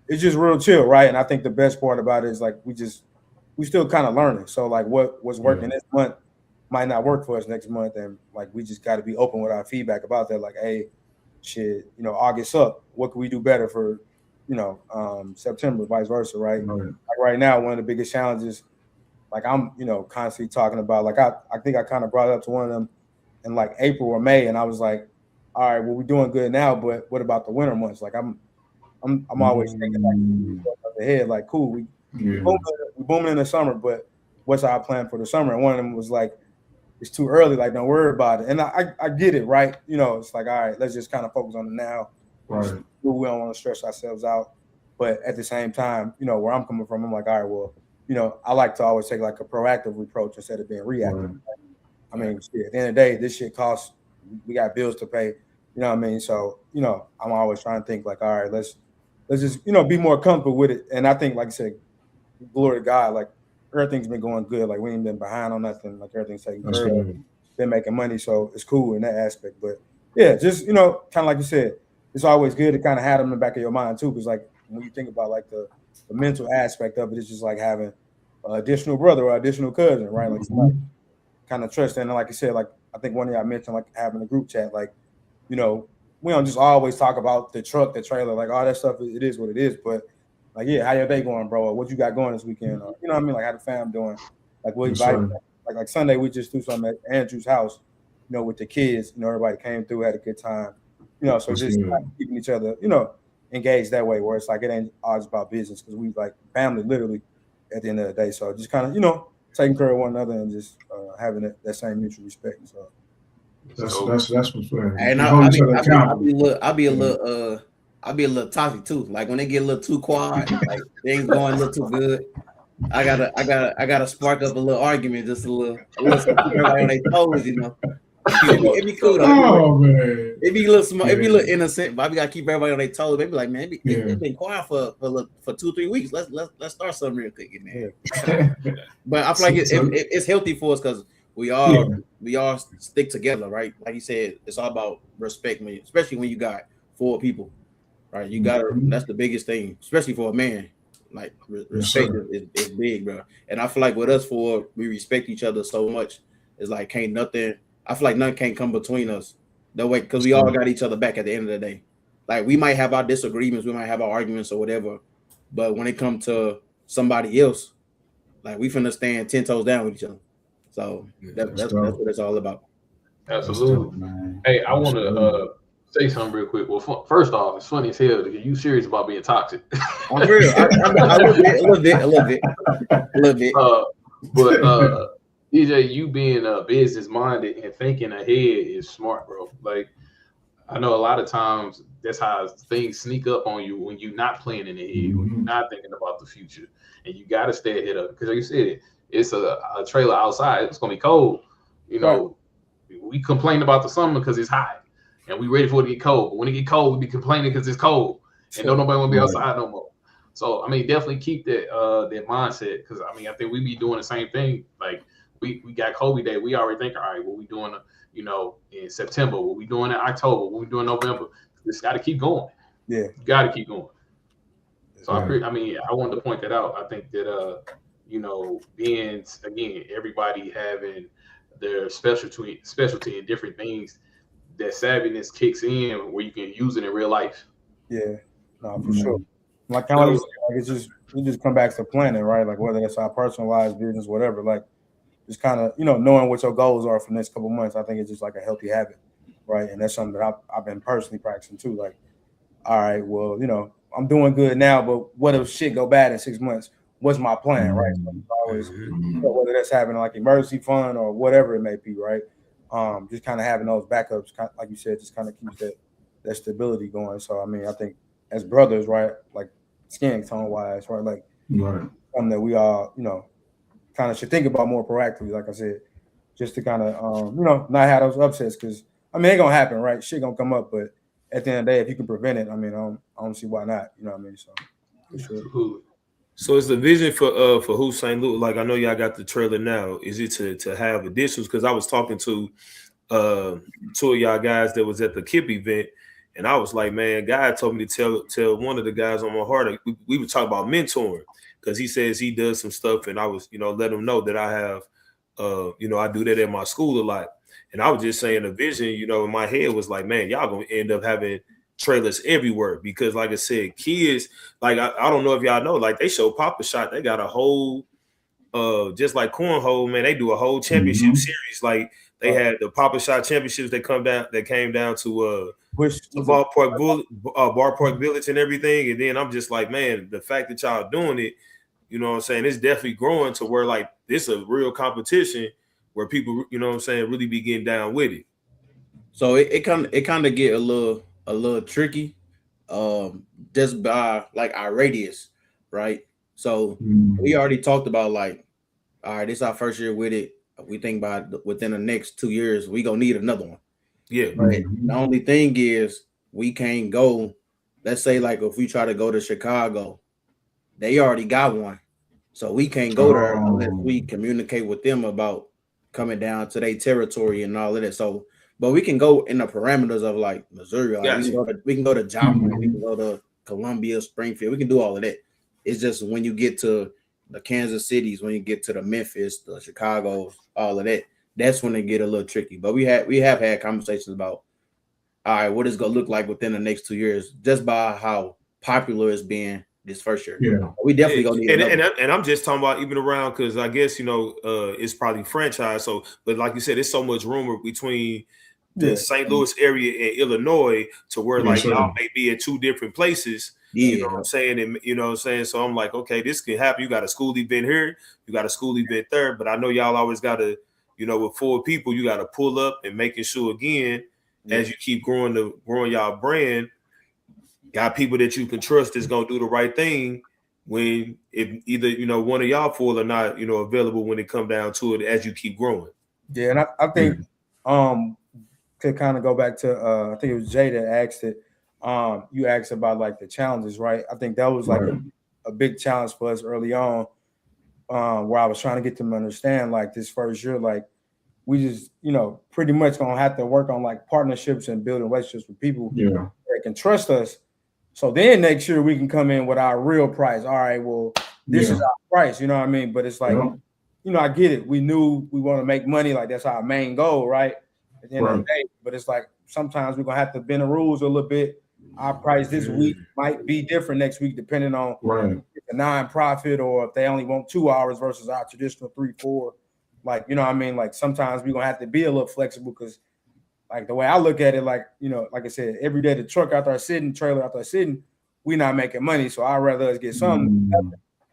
it's just real chill, right? And I think the best part about it is like we still kind of learning. So like what was working this month might not work for us next month, and like we just got to be open with our feedback about that. Like, hey, shit, you know, August up. What can we do better for, you know, September, vice versa, right? Like right now, one of the biggest challenges, like I'm, you know, constantly talking about. Like I think I kind of brought it up to one of them in like April or May, and I was like, all right, well, we're doing good now, but what about the winter months? Like I'm always thinking like ahead, like cool, we booming in the summer, but what's our plan for the summer? And one of them was like, it's too early, like don't worry about it. And I get it, right? You know, it's like, all right, let's just kind of focus on it now. Right. We don't want to stress ourselves out. But at the same time, you know, where I'm coming from, I'm like, all right, well, you know, I like to always take like a proactive approach instead of being reactive. Right. I mean, shit, at the end of the day, this shit costs, we got bills to pay, you know what I mean? So, you know, I'm always trying to think like, all right, let's just, you know, be more comfortable with it. And I think, like I said, glory to God, like everything's been going good. Like we ain't been behind on nothing. Like everything's taken care of. Been making money, so it's cool in that aspect. But yeah, just, you know, kind of like you said, it's always good to kind of have them in the back of your mind too, because like when you think about like the mental aspect of it, it's just like having an additional brother or additional cousin, right? Like somebody kind of trust. And like you said, like I think one of y'all mentioned like having a group chat, like, you know, we don't just always talk about the truck, the trailer, like all that stuff. It is what it is. But like, yeah, how your day going, bro? Or what you got going this weekend? Or, you know what I mean? Like how the fam doing? Like what like Sunday we just do something at Andrew's house, you know, with the kids. You know, everybody came through, had a good time. You know, so just keeping each other, you know, engaged that way. Where it's like it ain't always about business because we like family literally at the end of the day. So just kind of, you know, taking care of one another and just having that same mutual respect. So. That's what's fair. And I'll be a little toxic too. Like when they get a little too quiet, like things going a little too good, I gotta spark up a little argument, just a little everybody on their toes, you know. It'd be cool though. Oh man, it'd be a little small, it'd be a little innocent, but I gotta keep everybody on their toes. Maybe like, man, it's been quiet for 2-3 weeks. Let's start something real quick in there. But I feel like it's healthy for us because we all stick together, right? Like you said, it's all about respect, man. Especially when you got 4 people, right? You gotta. That's the biggest thing, especially for a man. Like respect is big, bro. And I feel like with us 4, we respect each other so much. It's like I feel like nothing can't come between us. No way, because we all got each other back at the end of the day. Like we might have our disagreements, we might have our arguments or whatever, but when it comes to somebody else, like we finna stand 10 toes down with each other. So that's what it's all about. Absolutely. Hey, I want to say something real quick. Well, first off, it's funny as hell to get you serious about being toxic. I'm real. A little bit. But DJ, you being business minded and thinking ahead is smart, bro. Like I know a lot of times that's how things sneak up on you when you're not planning ahead, when you're not thinking about the future, and you got to stay ahead of it. Because like you said, it's a trailer outside. It's gonna be cold. You know, we complain about the summer because it's hot, and we ready for it to get cold. But when it get cold, we be complaining because it's cold, and don't nobody want to be outside no more. So I mean, definitely keep that mindset because I mean, I think we be doing the same thing. Like we got Kobe Day. We already think, all right, what we doing? In September, what we doing in October, what we doing in November. It's got to keep going. Yeah, you got to keep going. So I wanted to point that out. I think that being again, everybody having their specialty in different things, that savviness kicks in where you can use it in real life. Yeah, no, for sure. Like kind of like it's just we just come back to planning, right? Like whether it's our personal lives, business, whatever. Like just kind of knowing what your goals are for the next couple of months. I think it's just like a healthy habit, right? And that's something that I've been personally practicing too. Like, all right, well, I'm doing good now, but what if shit go bad in 6 months? What's my plan, right? So always, whether that's having like emergency fund or whatever it may be, right? Just kind of having those backups, like you said, just kind of keeps that stability going. So I mean, I think as brothers, right, like skin tone wise, right, like something that we all, kind of should think about more proactively. Like I said, just to kind of, not have those upsets because I mean, they're gonna happen, right? Shit gonna come up, but at the end of the day, if you can prevent it, I mean, I don't see why not. You know what I mean? So for sure. So is the vision for Hoops St. Louis? Like I know y'all got the trailer now. Is it to have additions? Because I was talking to 2 of y'all guys that was at the KIP event, and I was like, man, God told me to tell one of the guys on my heart. We were talking about mentoring because he says he does some stuff, and I was let him know that I have I do that at my school a lot, and I was just saying the vision in my head was like, man, y'all gonna end up having trailers everywhere because like I said, kids, like I don't know if y'all know, like they show Pop-A-Shot, they got a whole just like cornhole, man, they do a whole championship series. Like they had the Pop-A-Shot championships that came down to Bar Park Village and everything. And then I'm just like, man, the fact that y'all doing it, you know what I'm saying, it's definitely growing to where like this is a real competition where people, really be getting down with it. So it kind of get a little tricky just by like our radius, right? So we already talked about like, all right, this is our first year with it. We think about within the next 2 years, we gonna need another one. Yeah. Right. The only thing is we can't go, let's say like if we try to go to Chicago, they already got one. So we can't go there unless we communicate with them about coming down to their territory and all of that. So but we can go in the parameters of like Missouri. Like we can go to Joplin, we can go to Columbia, Springfield. We can do all of that. It's just when you get to the Kansas Cities, when you get to the Memphis, the Chicago, all of that, that's when they get a little tricky. But we have had conversations about all right, what is going to look like within the next 2 years, just by how popular it's been this first year. Yeah. We definitely going to need and I'm just talking about even around, because I guess, it's probably franchise. So, but like you said, there's so much rumor between the St. Louis area and Illinois to where y'all may be at two different places. You know what I'm saying? And you know what I'm saying? So I'm like, okay, this could happen. You got a school event here, you got a school event there, but I know y'all always got to, with 4 people, you got to pull up and making sure again, as you keep growing y'all brand, got people that you can trust is gonna do the right thing when if either one of y'all 4 are not available when it come down to it as you keep growing. Yeah, and I think to kind of go back to I think it was Jay that asked it. You asked about like the challenges, right? I think that was like a big challenge for us early on, where I was trying to get them to understand like this first year, like we just pretty much gonna have to work on like partnerships and building relationships with people that can trust us. So then next year we can come in with our real price. All right, well, this is our price, you know what I mean? But it's like, I get it. We knew we want to make money, like that's our main goal, right? At the end of the day. But it's like sometimes we're gonna have to bend the rules a little bit. Our price this week might be different next week, depending on the non-profit or if they only want 2 hours versus our traditional 3-4. Like, you know what I mean? Like sometimes we're gonna have to be a little flexible because like the way I look at it, like, like I said, every day the truck out there sitting, trailer out there sitting, we not making money. So I'd rather us get something,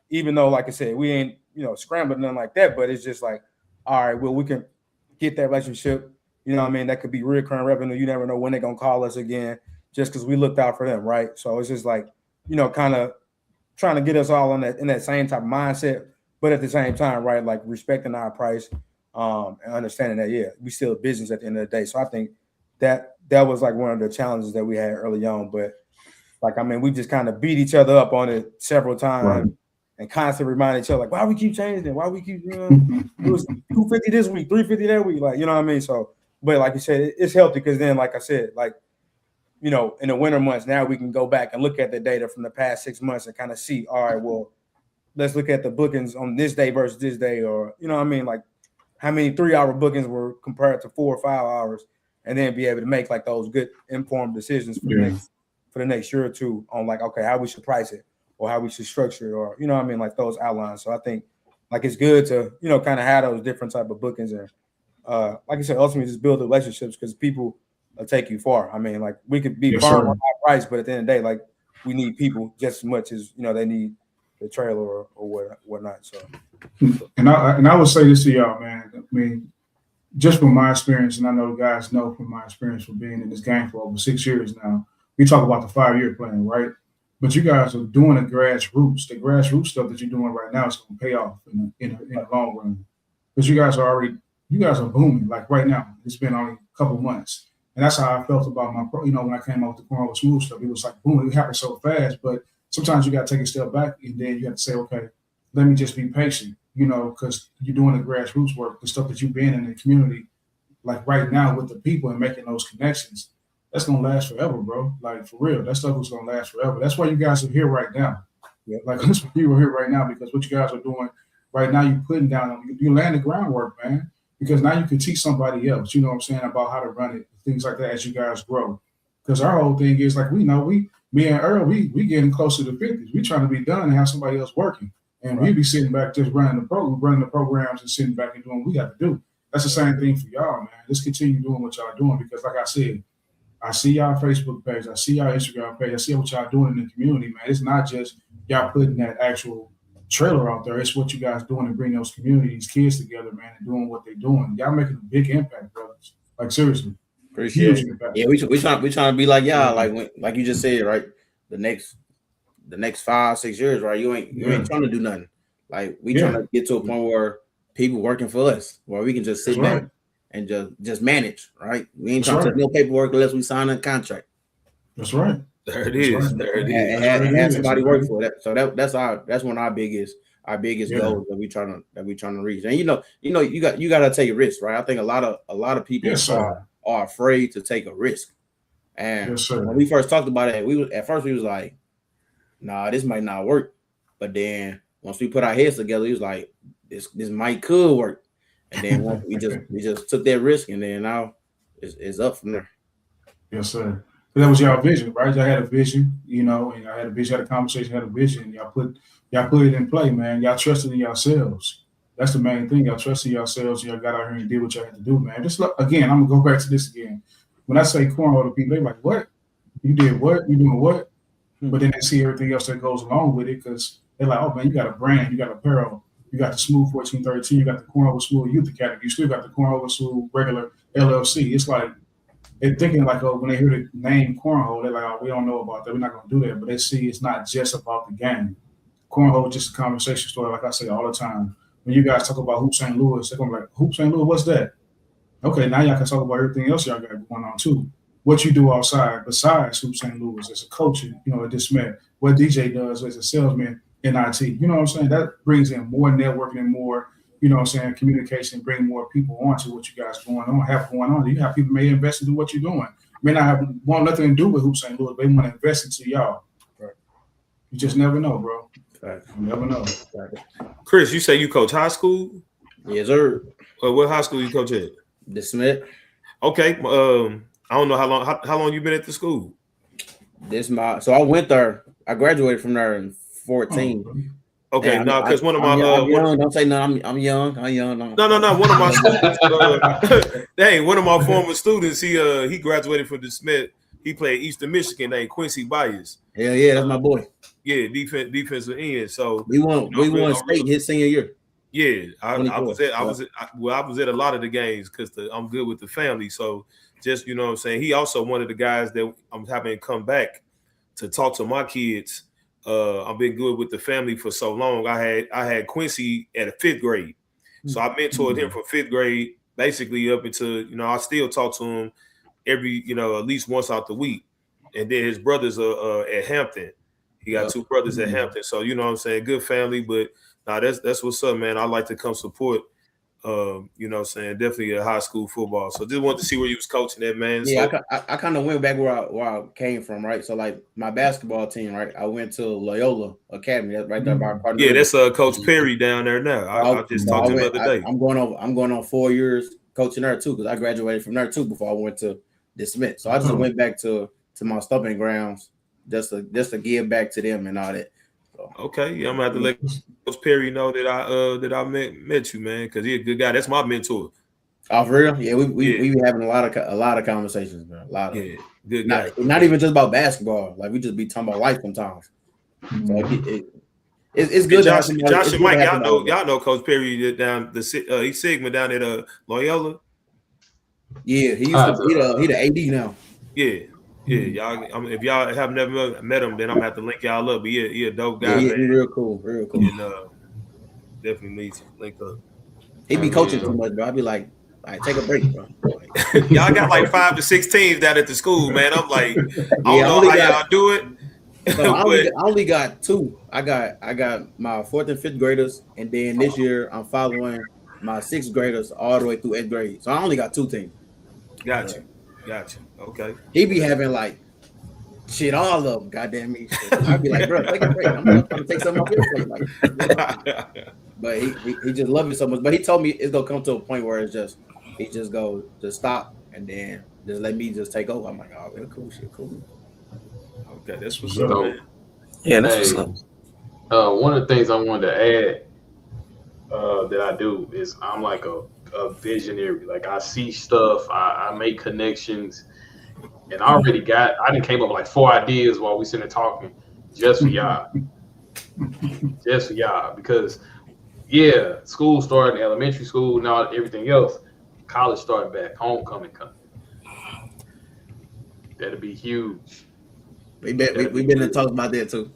even though, like I said, we ain't, scrambling, nothing like that. But it's just like, all right, well, we can get that relationship. You know what I mean? That could be recurring revenue. You never know when they're going to call us again just because we looked out for them, right? So it's just like, kind of trying to get us all in that same type of mindset, but at the same time, right, like respecting our price. And understanding that, we still a business at the end of the day. So I think that was like one of the challenges that we had early on. But like, I mean, we just kind of beat each other up on it several times and constantly remind each other, like, why we keep changing it? Why we keep, it was 250 this week, 350 that week. Like, you know what I mean? So, but like you said, it's healthy because then, like I said, like, in the winter months, now we can go back and look at the data from the past 6 months and kind of see, all right, well, let's look at the bookings on this day versus this day, or, you know what I mean? Like, how many 3-hour bookings were compared to 4 or 5 hours, and then be able to make like those good informed decisions for the next year or two on like, okay, how we should price it or how we should structure it, or, you know what I mean? Like those outlines. So I think like it's good to, kind of have those different type of bookings and like I said, ultimately just build the relationships because people will take you far. I mean, like we could be far on our price, but at the end of the day, like we need people just as much as, they need the trailer or whatnot. So. And I would say this to y'all, man. I mean, just from my experience, and I know guys know from my experience from being in this game for over 6 years now, we talk about the 5-year plan, right? But you guys are doing the grassroots. The grassroots stuff that you're doing right now is going to pay off in the long run. Because you guys are booming. Like right now, it's been only a couple months. And that's how I felt about my, when I came out with the Cornrow Smooth stuff. It was like, boom, it happened so fast. But sometimes you got to take a step back and then you have to say, okay, let me just be patient, because you're doing the grassroots work, the stuff that you've been in the community, like right now with the people and making those connections. That's going to last forever, bro. Like, for real, that stuff is going to last forever. That's why you guys are here right now. Like, that's why you are here right now, because what you guys are doing right now, you're putting down, you laying the groundwork, man, because now you can teach somebody else, you know what I'm saying, about how to run it, things like that as you guys grow. Because our whole thing is, like, me and Earl, we getting closer to 50s. We trying to be done and have somebody else working. And we be sitting back just running the programs and sitting back and doing what we got to do. That's the same thing for y'all, man. Let's continue doing what y'all doing because, like I said, I see y'all Facebook page, I see y'all Instagram page, I see what y'all doing in the community, man. It's not just y'all putting that actual trailer out there. It's what you guys doing to bring those communities, kids together, man, and doing what they're doing. Y'all making a big impact, brothers. Like, seriously. Appreciate it. Yeah, we trying to be like y'all, like you just said, right? The next 5-6 years, right? You ain't trying to do nothing. Like we trying to get to a point where people working for us, where we can just sit back and just manage, right? We ain't trying to take no paperwork unless we sign a contract. That's right. There it is. There it is. And have somebody work for that. So that's one of our biggest goals that we trying to reach. And you gotta take a risk, right? I think a lot of people are afraid to take a risk. And when we first talked about it, we was like, nah, this might not work. But then once we put our heads together, we was like, this could work. And then we just took that risk, and then now it's up from there. Yes, sir. That was y'all vision, right? Y'all had a vision, you know, and y'all had a vision, had a conversation, had a vision. Y'all put it in play, man. Y'all trusted in yourselves. That's the main thing. Y'all trusted yourselves. Y'all got out here and did what y'all had to do, man. Just look, again, I'm gonna go back to this again. When I say cornhole to people, they're like, "What? You did what? You doing what?" But then they see everything else that goes along with it because they're like, "Oh man, you got a brand, you got apparel, you got the Smooth 1413, you got the Cornhole Smooth Youth Academy, you still got the Cornhole Smooth regular LLC." It's like they're thinking like, oh, when they hear the name cornhole, they're like, oh, we don't know about that. We're not going to do that. But they see it's not just about the game. Cornhole is just a conversation story, like I say all the time. When you guys talk about Hoop St. Louis, they're going to be like, Hoop St. Louis, what's that? Okay, now y'all can talk about everything else y'all got going on too. What you do outside besides Hoop St. Louis as a coach, you know, at this man, what DJ does as a salesman in IT. You know what I'm saying? That brings in more networking and more, you know what I'm saying, communication, bring more people onto what you guys have going on. You have people may invest into what you're doing. May not want nothing to do with Hoop St. Louis, but they want to invest into y'all. Right. You just never know, bro. Right. You never know. Chris, you say you coach high school? Yes, sir. What high school you coach at? De Smet. Okay. I don't know how long you been at the school. So I went there. I graduated from there in 14. Okay, no, because one of my I'm young. Don't say no. I'm young. I'm young. No. One of my students, one of my former students, he graduated from the Smith. He played Eastern Michigan named Quincy Byers. Hell yeah, that's my boy. Yeah, defensive end. So we won state his senior year. Yeah, I was at a lot of the games because I'm good with the family. So just, you know what I'm saying, he also one of the guys that I'm having come back to talk to my kids. I've been good with the family for so long. I had Quincy at a 5th grade. So I mentored him from 5th grade basically up until, you know, I still talk to him every, you know, at least once out the week. And then his brothers are at Hampton. He got 2 brothers at Hampton. So, you know what I'm saying, good family, but that's what's up, man. I like to come support, you know what I'm saying, definitely a high school football. So just wanted to see where you was coaching at, man. Yeah, so, I kind of went back where I came from, right? So like my basketball team, right? I went to Loyola Academy. That's right there by Cardinal. Yeah, that's Coach Perry down there now. I just talked to him the other day. I'm going on 4 years coaching there too, because I graduated from there too before I went to De Smet. So I just went back to my stomping grounds just to give back to them and all that. So. Okay, yeah, I'm gonna have to let Coach Perry know that I met you, man, because he's a good guy. That's my mentor. Oh, for real? Yeah, we be having a lot of conversations, man. A lot of good guy. Not even just about basketball. Like we just be talking about life sometimes. So it's good. Josh and Mike, y'all know Coach Perry down he's Sigma down at Loyola. Yeah, he used to he the AD now. Yeah, y'all. If y'all have never met him, then I'm gonna have to link y'all up. But he a dope guy. Yeah, he's real cool. And definitely needs to link up. He be coaching too much, bro. I be like, all right, take a break, bro. Y'all got like 5 to 6 teams down at the school, man. I'm like, I don't know how y'all do it. So I only got 2. I got my 4th and 5th graders, and then this year I'm following my 6th graders all the way through 8th grade. So I only got 2 teams. Got you. Okay. He be having like shit, all of them. Goddamn me. I'd be like, bro, take a break. I'm gonna take some off your plate. Like, you know? But he just loves it so much. But he told me it's gonna come to a point where it's just he just go to stop and then just let me just take over. I'm like, oh, man, cool shit, cool. Okay, that's what's up, man. Yeah, that's what's up. One of the things I wanted to add that I do is I'm like a visionary. Like I see stuff, I make connections, and I done came up with like 4 ideas while we sitting there talking just for y'all. Just for y'all, because school starting, elementary school, now everything else, college starting back, homecoming coming. That'll be huge. We've been in talks about that too.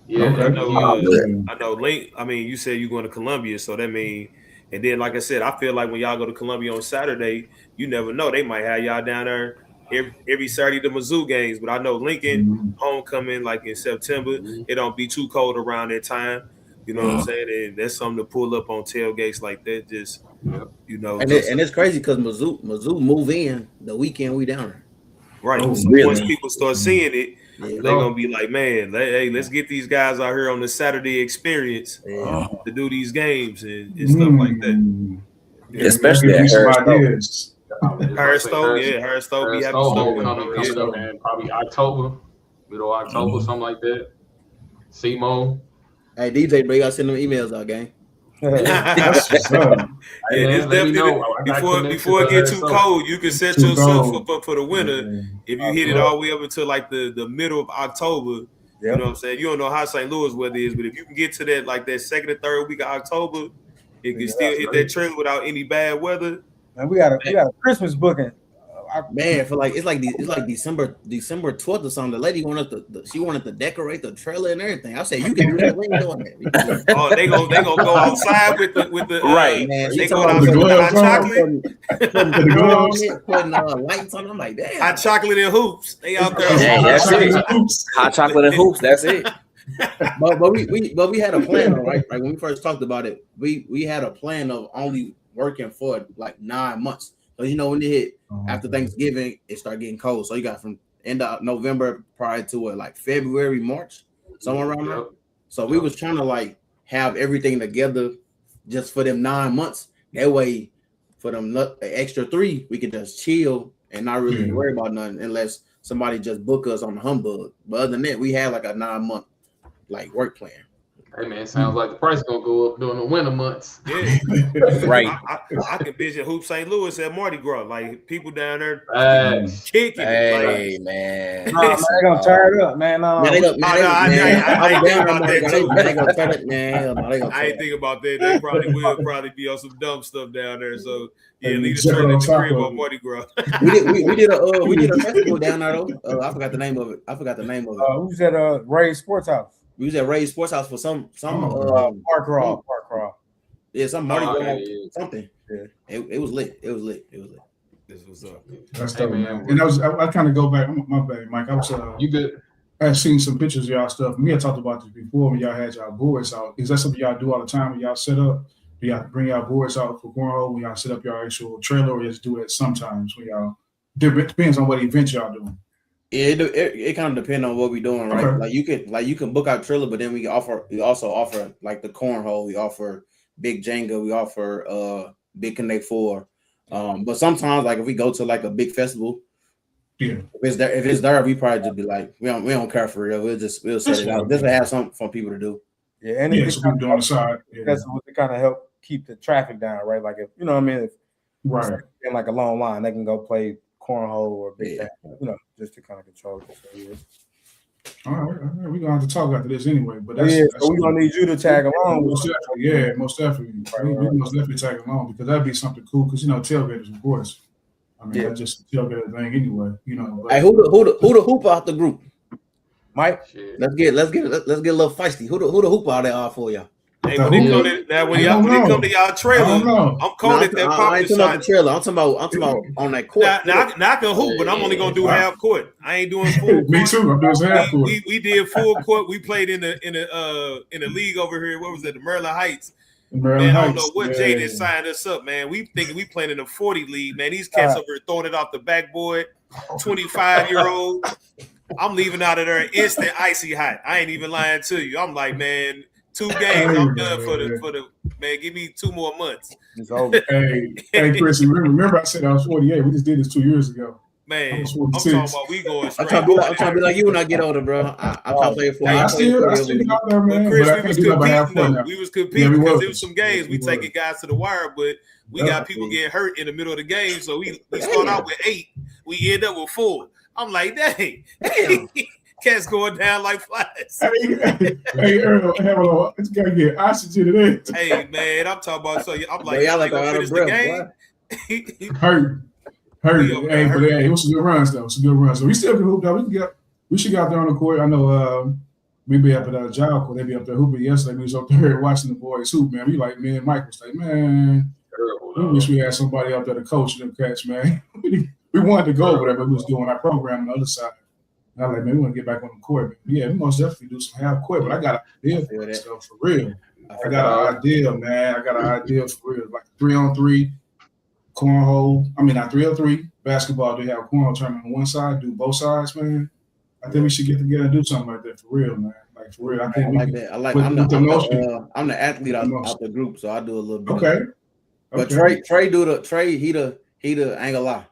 Yeah, Okay. I know. Link. I mean, you said you're going to Columbia, so that means. And then, like I said, I feel like when y'all go to Columbia on Saturday, you never know. They might have y'all down there every Saturday the Mizzou games. But I know Lincoln homecoming like in September. It don't be too cold around that time. You know what I'm saying? And that's something to pull up on tailgates like that. Just you know. And it's crazy because Mizzou move in the weekend we down there. Right. Oh, So really? once people start seeing it, they're gonna be like, man, hey, let's get these guys out here on the Saturday experience to do these games and stuff like that. Yeah, Especially give at me some Harris. ideas. Harris Stowe, yeah, Harris Stowe be having stuff homecoming going coming on. up in probably October, middle of October, something like that. SEMO. Hey DJ, bro, you gotta send them emails out, gang. That's what's up. Yeah, Hey, it's man, let me definitely know. I got before connections it get to too that, so- cold, you can set Too yourself cold. up for the winter. If you hit it all the way up until like the middle of October, you know what I'm saying? You don't know how St. Louis weather is, but if you can get to that second or third week of October, it can still hit that trailer without any bad weather. Man, we got a Christmas booking. Man, for like it's like December 12th or something. The lady wanted she wanted to decorate the trailer and everything. I said, you can do that. We ain't doing that. Oh, they gonna go outside with the Right. Man, They she go told me outside with hot gloves on. chocolate, putting lights on. I'm like, damn. hot chocolate and hoops. They out there. Yeah, that's it. Hot chocolate and hoops. That's it. but we had a plan, right? Like when we first talked about it, we had a plan of only working for like 9 months. So when it hit after Thanksgiving, it started getting cold. So you got from end of November prior to like February, March, somewhere around there. So we was trying to like have everything together just for them 9 months. That way, for them extra 3, we could just chill and not really worry about nothing unless somebody just book us on the humbug. But other than that, we had like a 9-month like work plan. Hey man, sounds like the price gonna go up during the winter months. Yeah. Right. I can visit Hoop St. Louis at Mardi Gras. Like people down there kicking. Hey, man. Nah, man, they gonna tear it up, man. No, I ain't think about that too. They gonna turn it, man. I ain't think about that. They probably will be on some dumb stuff down there. So yeah, Hey, leave the jumping turn on at the top crib of on it. Mardi Gras. we did a festival down there though. I forgot the name of it. who's at Ray's Sports House? We was at Ray's Sports House for some Park Raw. yeah, some Mardi Gras something. Yeah. It was lit. It was lit. This was up. That's Hey, dope, man. man. And I kind of go back. My bad, Mike. I was You good? I had seen some pictures of y'all stuff. We had talked about this before when y'all had y'all boards out. Is that something y'all do all the time when y'all set up? Do y'all bring y'all boards out for cornhole when y'all set up your actual trailer, or just do it sometimes when y'all? Depends on what event y'all doing. It kind of depends on what we're doing, right? Okay. Like you can book our trailer, but then we also offer like the cornhole, we offer big Jenga, we offer big Connect 4. But sometimes like if we go to like a big festival, Yeah. if it's there, we probably just be like, we don't care for real. We'll set it out just to have something for people to do. Yeah, and Yeah, so we do on the side. Yeah. that's what they kind of help keep the traffic down, right? Like if if Right. in like a long line, they can go play cornhole or big, Yeah. just to kind of control it. So, yeah. All right. We're gonna have to talk after this anyway. But So we're gonna need you to tag along with Most definitely, yeah, most definitely. We most definitely tag along because that'd be something cool. Because tailgaters, of course. I mean, that's just a tailgater thing anyway. But, Hey, who the hoop out the group? Mike. Shit. Let's get a little feisty. Who the hoop out there for y'all? Hey, when they come to y'all I don't trailer, know. I'm calling it that I pop ain't shot. talking about the trailer. I'm talking about on that court. Now I can hoop, but I'm only gonna do half court. I ain't doing full court. Me too. I'm doing half court. We did full court. We played in the league over here. What was it? The Maryland Heights. Maryland Man, I don't Heights. know what Jaden signed us up, man. We thinking we playing in the 40 league, man. These cats over here throwing it off the backboard. 25-year-old. I'm leaving out of there instant icy hot. I ain't even lying to you. I'm like, man, 2 games. I'm done for the man. Give me 2 more months. It's over. Hey, Chris, remember I said I was 48. We just did this 2 years ago. Man, was I'm 46. talking about we going I'm straight. trying to be like you when I get older, bro. I'm trying to play for I still got there, man. But Chris, But I we can't was do that by half competing court though. now. We was Yeah, competing we because was. there was some games we We taking guys to the wire, but we Yeah. got people getting hurt in the middle of the game. So we start out with 8. We end up with 4. I'm like, dang. Cats going down like flies. Hey, Earl, it's gotta get oxygen today. Hey man, I'm talking about. So I'm like, Y'all like gonna out finish of the breath, game. Hurt. Hey, but it was some good runs though. Some good runs. So we still can hoop though. We should get out there on the court. I know we be up at our job court. They be up there hooping yesterday. We was up there watching the boys hoop, man. We like, man, Mike was like, man, we wish we had somebody out there to coach them cats, man. We wanted to go over there, but we was doing our program on the other side. And I'm like, man, we want to get back on the court. But yeah, we most definitely do some half court, but I got an idea for that stuff for real. I got an idea, man. I got an idea for real. Like 3-on-3 cornhole. I mean, not 3-on-3 basketball. They have a cornhole tournament on one side, do both sides, man. I think we should get together and do something like that for real, man. Like for real. I think I we like can- that. I like. with- I'm with the most- the athlete out most. the group, so I do a little bit. Okay. But Okay. Trey do the Trey. He the I ain't gonna lie.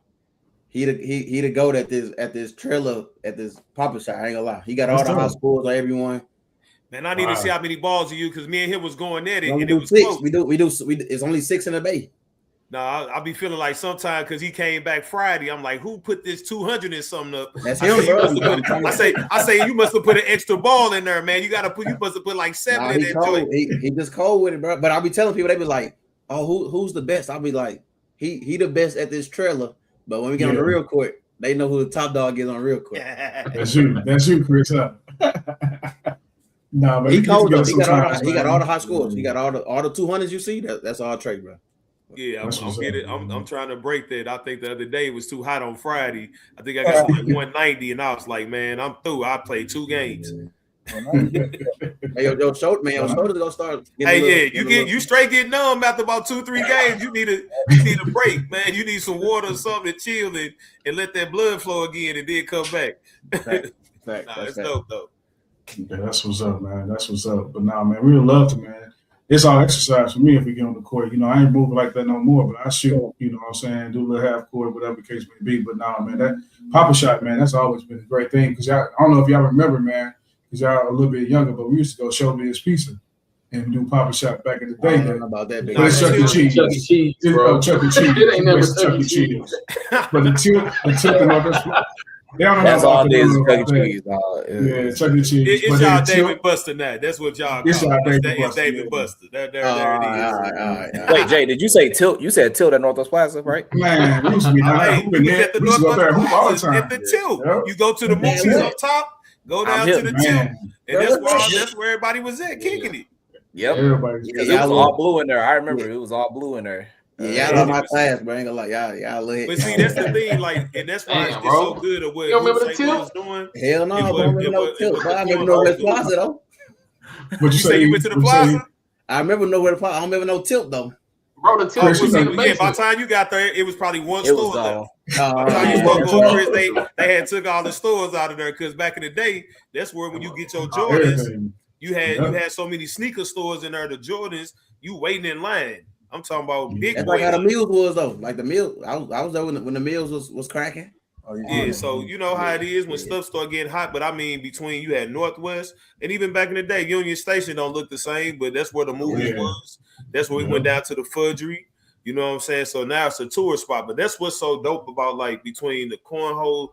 He the goat at this trailer at this Papa Shop. I ain't gonna lie. He got all That's the high dope. scores on everyone. Man, I need to see how many balls you, because me and him was going at it, We and it do was 6. close. We do. It's only 6 in the bay. Nah, I'll be feeling like sometimes because he came back Friday. I'm like, who put this 200 and something up? That's I him, say, you bro. must have put, I say you must have put an extra ball in there, man. You must have put like 7 Nah, in he that cold. joint. He just cold with it, bro. But I'll be telling people, they be like, "Oh, who's the best?" I'll be like, "He the best at this trailer." But when we get on the real court, they know who the top dog is on real court. That's you, Chris. Huh? Nah, man. He we get cold though. together He got sometimes, all the man. high scores. He got all the 200s you see. That's all Trey, bro. Yeah, That's what's up, I'm trying to break that. I think the other day it was too hot on Friday. I think I got to like 190, and I was like, man, I'm through. I played 2 games. Hey, your shoulders gonna start. Hey, you straight get numb after about 2-3 games. You need a break, man. You need some water or something to chill and let that blood flow again, and then come back. It's dope though. Yeah, that's what's up, man. That's what's up. But nah, man, we would love to, man. It's all exercise for me if we get on the court. You know, I ain't moving like that no more, but I shoot, you know what I'm saying, do a little half court, whatever the case may be. But nah, man, that Papa Shot, man, that's always been a great thing. Because I don't know if y'all remember, man, because y'all are a little bit younger, but we used to go Show Me His Pizza and do Papa Shot back in the day. I don't know about that. But it's Chuck E. Cheese. Chuck E. Cheese, bro. Chuck E. Cheese. It ain't never It's Chuck E. Cheese. But they don't know That's about all the it is. about Chuck E. that. Cheese, dog. Yeah, Chuck E. Cheese. It's y'all David Buster now. That's what y'all call It's y'all it. David It's Buster, David yeah. Buster. There it is. All right. Wait, Jay, did you say Tilt? You said Tilt at Northwest Plaza, right? Man, we used to be down there Hey, hooping we was there. at the We used to go there Northwest hoop all the Plaza time. at the Tilt. Yep. You go to the Man, movies what? up top, go down I'm to hip, the Tilt, Man, and that's where everybody was at kicking it. Yep. everybody's Because it was all blue in there. I remember it was all blue in there. Yeah, y'all on my class, bro. I ain't gonna lie, y'all lit. But see, that's the thing, like, and that's why Damn, it's bro. so good at what You don't remember the St. Louis Tilt? is doing. Hell no, It I was- don't remember it no was- tilt. it was But I the remember Northwest cornhole Plaza though. What You say you went to the plaza? I remember Northwest Plaza. I don't remember no tilt though. Bro, the Tilt Chris, was you in know- the Yeah, by basement. the time you got there, it was probably one It was store left. gone. By the time you Yeah. spoke on Chris, they had took all the stores out of there because back in the day, that's where when you get your Jordans, Everything. you had so many sneaker stores in there. The Jordans, you waiting in line. I'm talking about big That's boy. like how the Mills was though. Like the Mills, I was there when the Mills was cracking. Yeah, so you know how it is when stuff start getting hot. But I mean, between you had Northwest and even back in the day, Union Station don't look the same, but that's where the movies Yeah. was. That's where we went down to the Fudgery. You know what I'm saying? So now it's a tourist spot. But that's what's so dope about like between the cornhole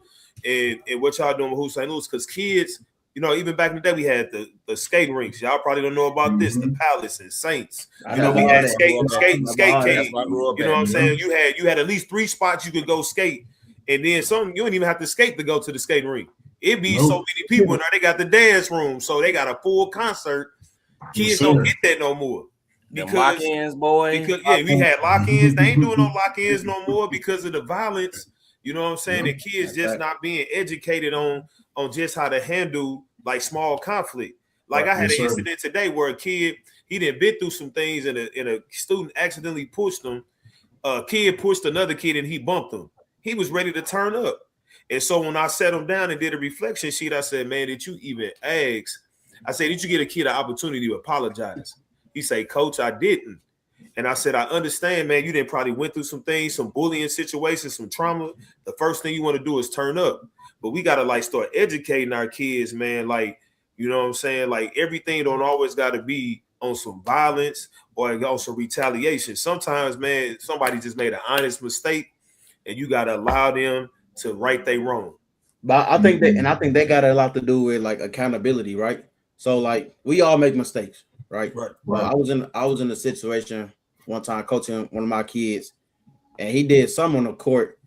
and what y'all doing with Hoop St. Louis, because kids, you know, even back in the day, we had the skate rinks. Y'all probably don't know about this, the Palace and Saints. I You know, we know had that. skate That's cave. where I grew up You know at. what I'm saying? You had at least 3 spots you could go skate, and then some you don't even have to skate to go to the skating rink. It'd be so many people in there. They got the dance room, so they got a full concert. Kids don't get that no more. The lock-ins, boy. Because we had lock-ins. They ain't doing no lock-ins no more because of the violence. You know what I'm saying? The kids just not being educated on just how to handle like small conflict. Like I had an incident today where a kid, he didn't been through some things and a student accidentally pushed him. A kid pushed another kid and he bumped him. He was ready to turn up. And so when I sat him down and did a reflection sheet, I said, man, did you even ask? I said, did you get a kid an opportunity to apologize? He said, Coach, I didn't. And I said, I understand, man, you didn't probably went through some things, some bullying situations, some trauma. The first thing you want to do is turn up. But we got to like start educating our kids, man. Like, you know what I'm saying? Like everything don't always got to be on some violence or on some retaliation. Sometimes, man, somebody just made an honest mistake and you got to allow them to right their wrong. But I think that got a lot to do with like accountability, right? So like we all make mistakes, right? Right. I was in a situation one time coaching one of my kids, and he did some on the court,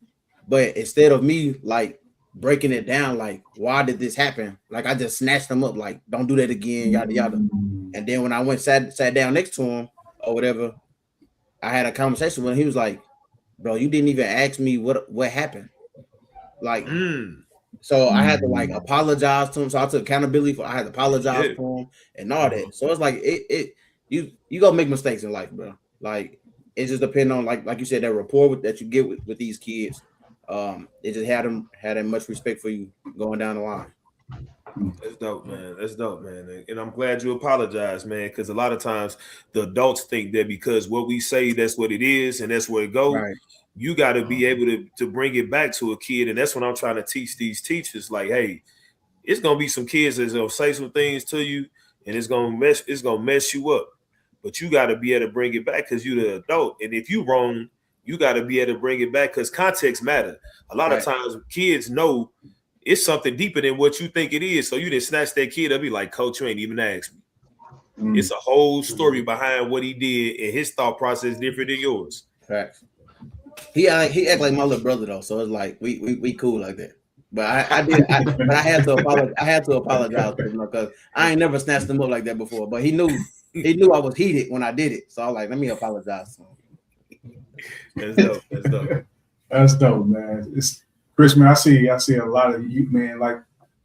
but instead of me like breaking it down, like why did this happen? Like I just snatched him up, like don't do that again, yada yada. And then when I went sat down next to him or whatever, I had a conversation with him. He was like, "Bro, you didn't even ask me what happened." Like, so I had to like apologize to him. So I took accountability I had to apologize to him and all that. So it's like you gonna make mistakes in life, bro. Like it just depends on like you said, that rapport that you get with these kids. It just had them much respect for you going down the line. That's dope, man. That's dope, man. And I'm glad you apologize, man, because a lot of times the adults think that because what we say, that's what it is, and that's where it goes. Right. You got to be able to bring it back to a kid, and that's what I'm trying to teach these teachers. Like, hey, it's gonna be some kids that's gonna say some things to you, and it's gonna mess you up. But you got to be able to bring it back because you're the adult, and if you wrong, you got to be able to bring it back because context matter. A lot of times, kids know it's something deeper than what you think it is. So you didn't snatch that kid up, be like, Coach, you ain't even asked me. It's a whole story behind what he did, and his thought process different than yours. Facts. He act like my little brother though, so it's like we cool like that. But I had to apologize. I had to apologize to him because I ain't never snatched him up like that before. But he knew I was heated when I did it, so I was like, let me apologize to him. That's dope. That's dope. That's dope, man. It's Chris, man. I see a lot of you, man. Like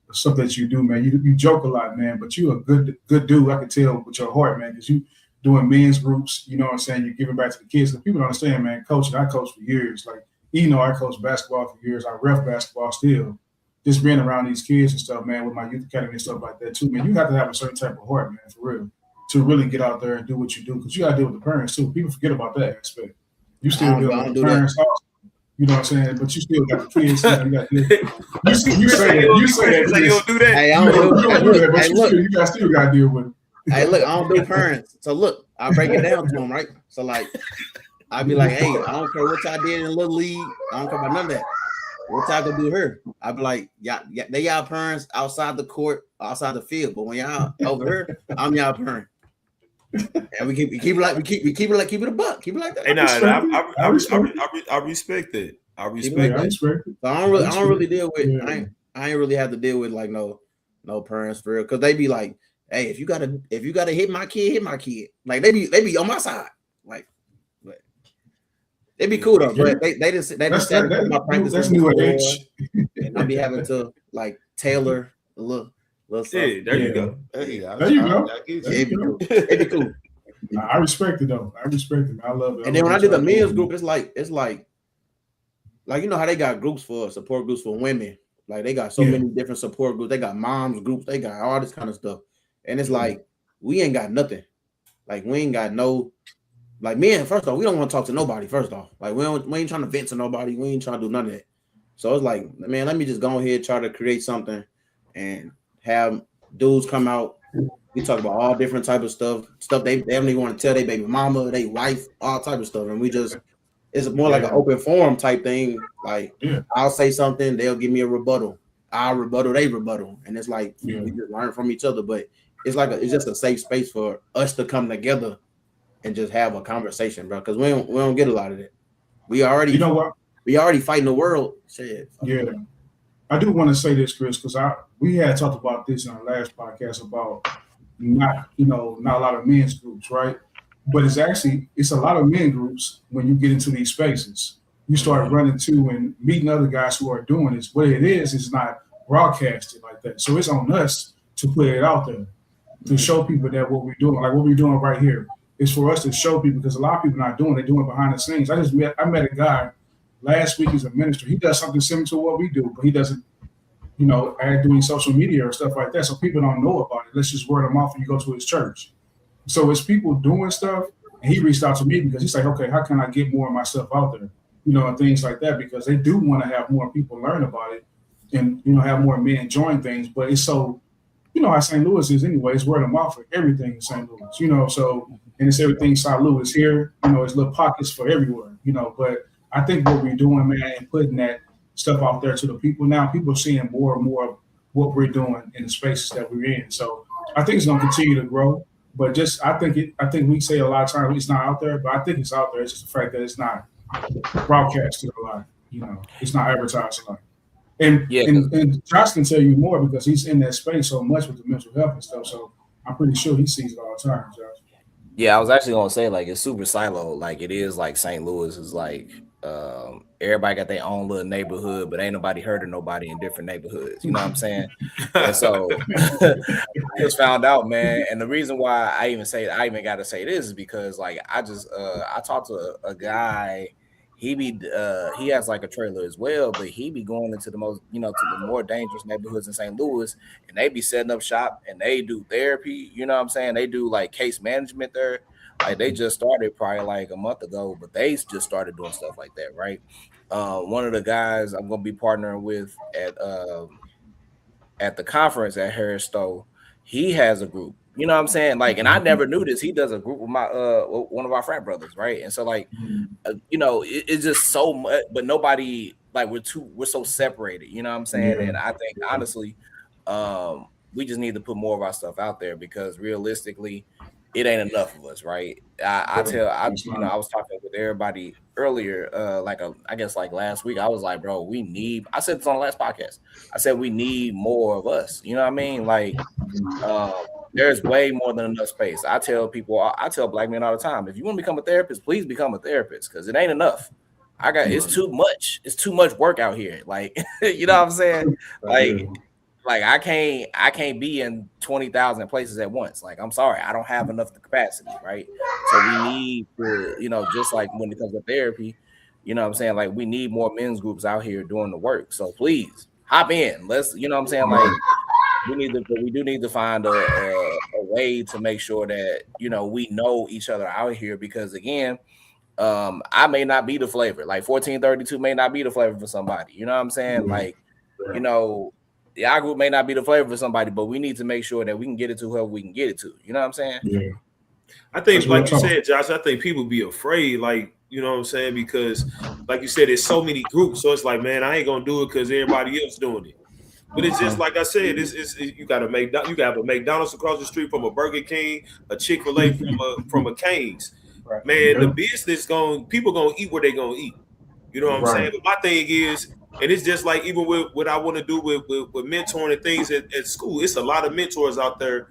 the stuff that you do, man. You joke a lot, man, but you a good dude. I can tell with your heart, man, because you doing men's groups. You know what I'm saying? You're giving back to the kids. The people don't understand, man. Coaching, I coached for years. Like even though I coached basketball for years, I ref basketball still. Just being around these kids and stuff, man, with my youth academy and stuff like that too, man. You have to have a certain type of heart, man, for real, to really get out there and do what you do. Because you got to deal with the parents too. People forget about that aspect. You still deal with the parents also. You know what I'm saying? But you still got the kids. You say that. Like, you don't do that. Hey, I don't do that. But you still got to deal with it. Hey, look, I don't do parents. So look, I break it down to them, right? So like, I be like, hey, I don't care what y'all did in Little League. I don't care about none of that. What y'all gonna do here? I be like, yeah, they y'all parents outside the court, outside the field. But when y'all over here, I'm y'all parent. And we keep it a buck. Keep it like that. Hey, I respect that. I respect that. So I don't really deal with. Yeah. I ain't really have to deal with like no parents for real, because they be like, hey, if you gotta hit my kid, hit my kid. Like they be on my side. Like, but they be cool though. But they just my practice. That's new age. And I be having to like tailor a little. Hey, there you go. Hey, there you go. It'd be cool. I respect it though. I respect it. I love it. And then when I did the men's group, it's like you know how they got groups for support groups for women. Like they got so many different support groups. They got moms groups. They got all this kind of stuff. And it's like we ain't got nothing. Like we ain't got no. Like men, first off, we don't want to talk to nobody. First off, like we ain't trying to vent to nobody. We ain't trying to do none of that. So it's like, man, let me just go ahead, try to create something, and have dudes come out. We talk about all different type of stuff they don't even want to tell their baby mama, their wife, all type of stuff. And we just, it's more like an open forum type thing. Like I'll say something, they'll give me a rebuttal. I'll rebuttal, they rebuttal. And it's like, we just learn from each other. But it's like, it's just a safe space for us to come together and just have a conversation, bro. Because we don't get a lot of that. We already, you know what? We already fighting the world. Shit. Yeah. I do want to say this, Chris, because we had talked about this in our last podcast about not a lot of men's groups, right? But it's a lot of men groups when you get into these spaces. You start running to and meeting other guys who are doing this. What it is not broadcasted like that. So it's on us to put it out there, to show people that what we're doing, like what we're doing right here, is for us to show people, because a lot of people not doing it, they're doing it behind the scenes. I met a guy last week. He's a minister. He does something similar to what we do, but he doesn't, doing social media or stuff like that. So people don't know about it. Let's just word them off when you go to his church. So it's people doing stuff, and he reached out to me because he's like, okay, how can I get more of my stuff out there? And things like that, because they do want to have more people learn about it and, have more men join things. But it's so, how St. Louis is anyway, it's word of mouth for everything in St. Louis, so, and it's everything St. Louis here, it's little pockets for everywhere, but I think what we're doing, man, and putting that stuff out there to the people now, people are seeing more and more of what we're doing in the spaces that we're in. So I think it's going to continue to grow, but I think we say a lot of times it's not out there, but I think it's out there. It's just the fact that it's not broadcasted a lot, it's not advertised a lot. And Josh can tell you more because he's in that space so much with the mental health and stuff. So I'm pretty sure he sees it all the time, Josh. Yeah, I was actually gonna say, like, it's super siloed. Like, it is like St. Louis is like everybody got their own little neighborhood, but ain't nobody hurting nobody in different neighborhoods. You know what I'm saying? And so I just found out, man. And the reason why I even got to say this is because, like, I talked to a guy. he has like a trailer as well, but he be going into the most, to the more dangerous neighborhoods in St. Louis, and they be setting up shop and they do therapy. You know what I'm saying? They do like case management there. Like they just started probably like a month ago, but they just started doing stuff like that, right? One of the guys I'm gonna be partnering with at the conference at Harris Stowe, he has a group. You know what I'm saying? Like, and I never knew this. He does a group with my one of our frat brothers, right? And so like, it's just so much, but nobody, like, we're so separated. You know what I'm saying? And I think honestly, we just need to put more of our stuff out there because realistically, it ain't enough of us, right? I was talking with everybody earlier, I guess like last week. I was like, bro, I said this on the last podcast. I said we need more of us. You know what I mean? Like, there's way more than enough space. I tell black men all the time, if you want to become a therapist, please become a therapist because it ain't enough. It's too much. It's too much work out here. Like, you know what I'm saying? Like I can't be in 20,000 places at once. Like, I'm sorry, I don't have enough capacity, right? So we need to, just like when it comes to therapy, you know what I'm saying? Like, we need more men's groups out here doing the work. So please hop in. Let's, you know what I'm saying? Like, we do need to find a way to make sure that, we know each other out here because again, I may not be the flavor. Like 1432 may not be the flavor for somebody. You know what I'm saying? Like, our group may not be the flavor for somebody, but we need to make sure that we can get it to whoever we can get it to. You know what I'm saying? Yeah. I think, like you said, Josh, I think people be afraid, like, you know what I'm saying? Because, like you said, there's so many groups. So it's like, man, I ain't going to do it because everybody else doing it. But it's just like I said, you got to have a McDonald's across the street from a Burger King, a Chick-fil-A from a Cane's. Right. Man, the business people going to eat where they going to eat. You know what I'm saying? But my thing is, and it's just like even with what I want to do with mentoring and things at school, it's a lot of mentors out there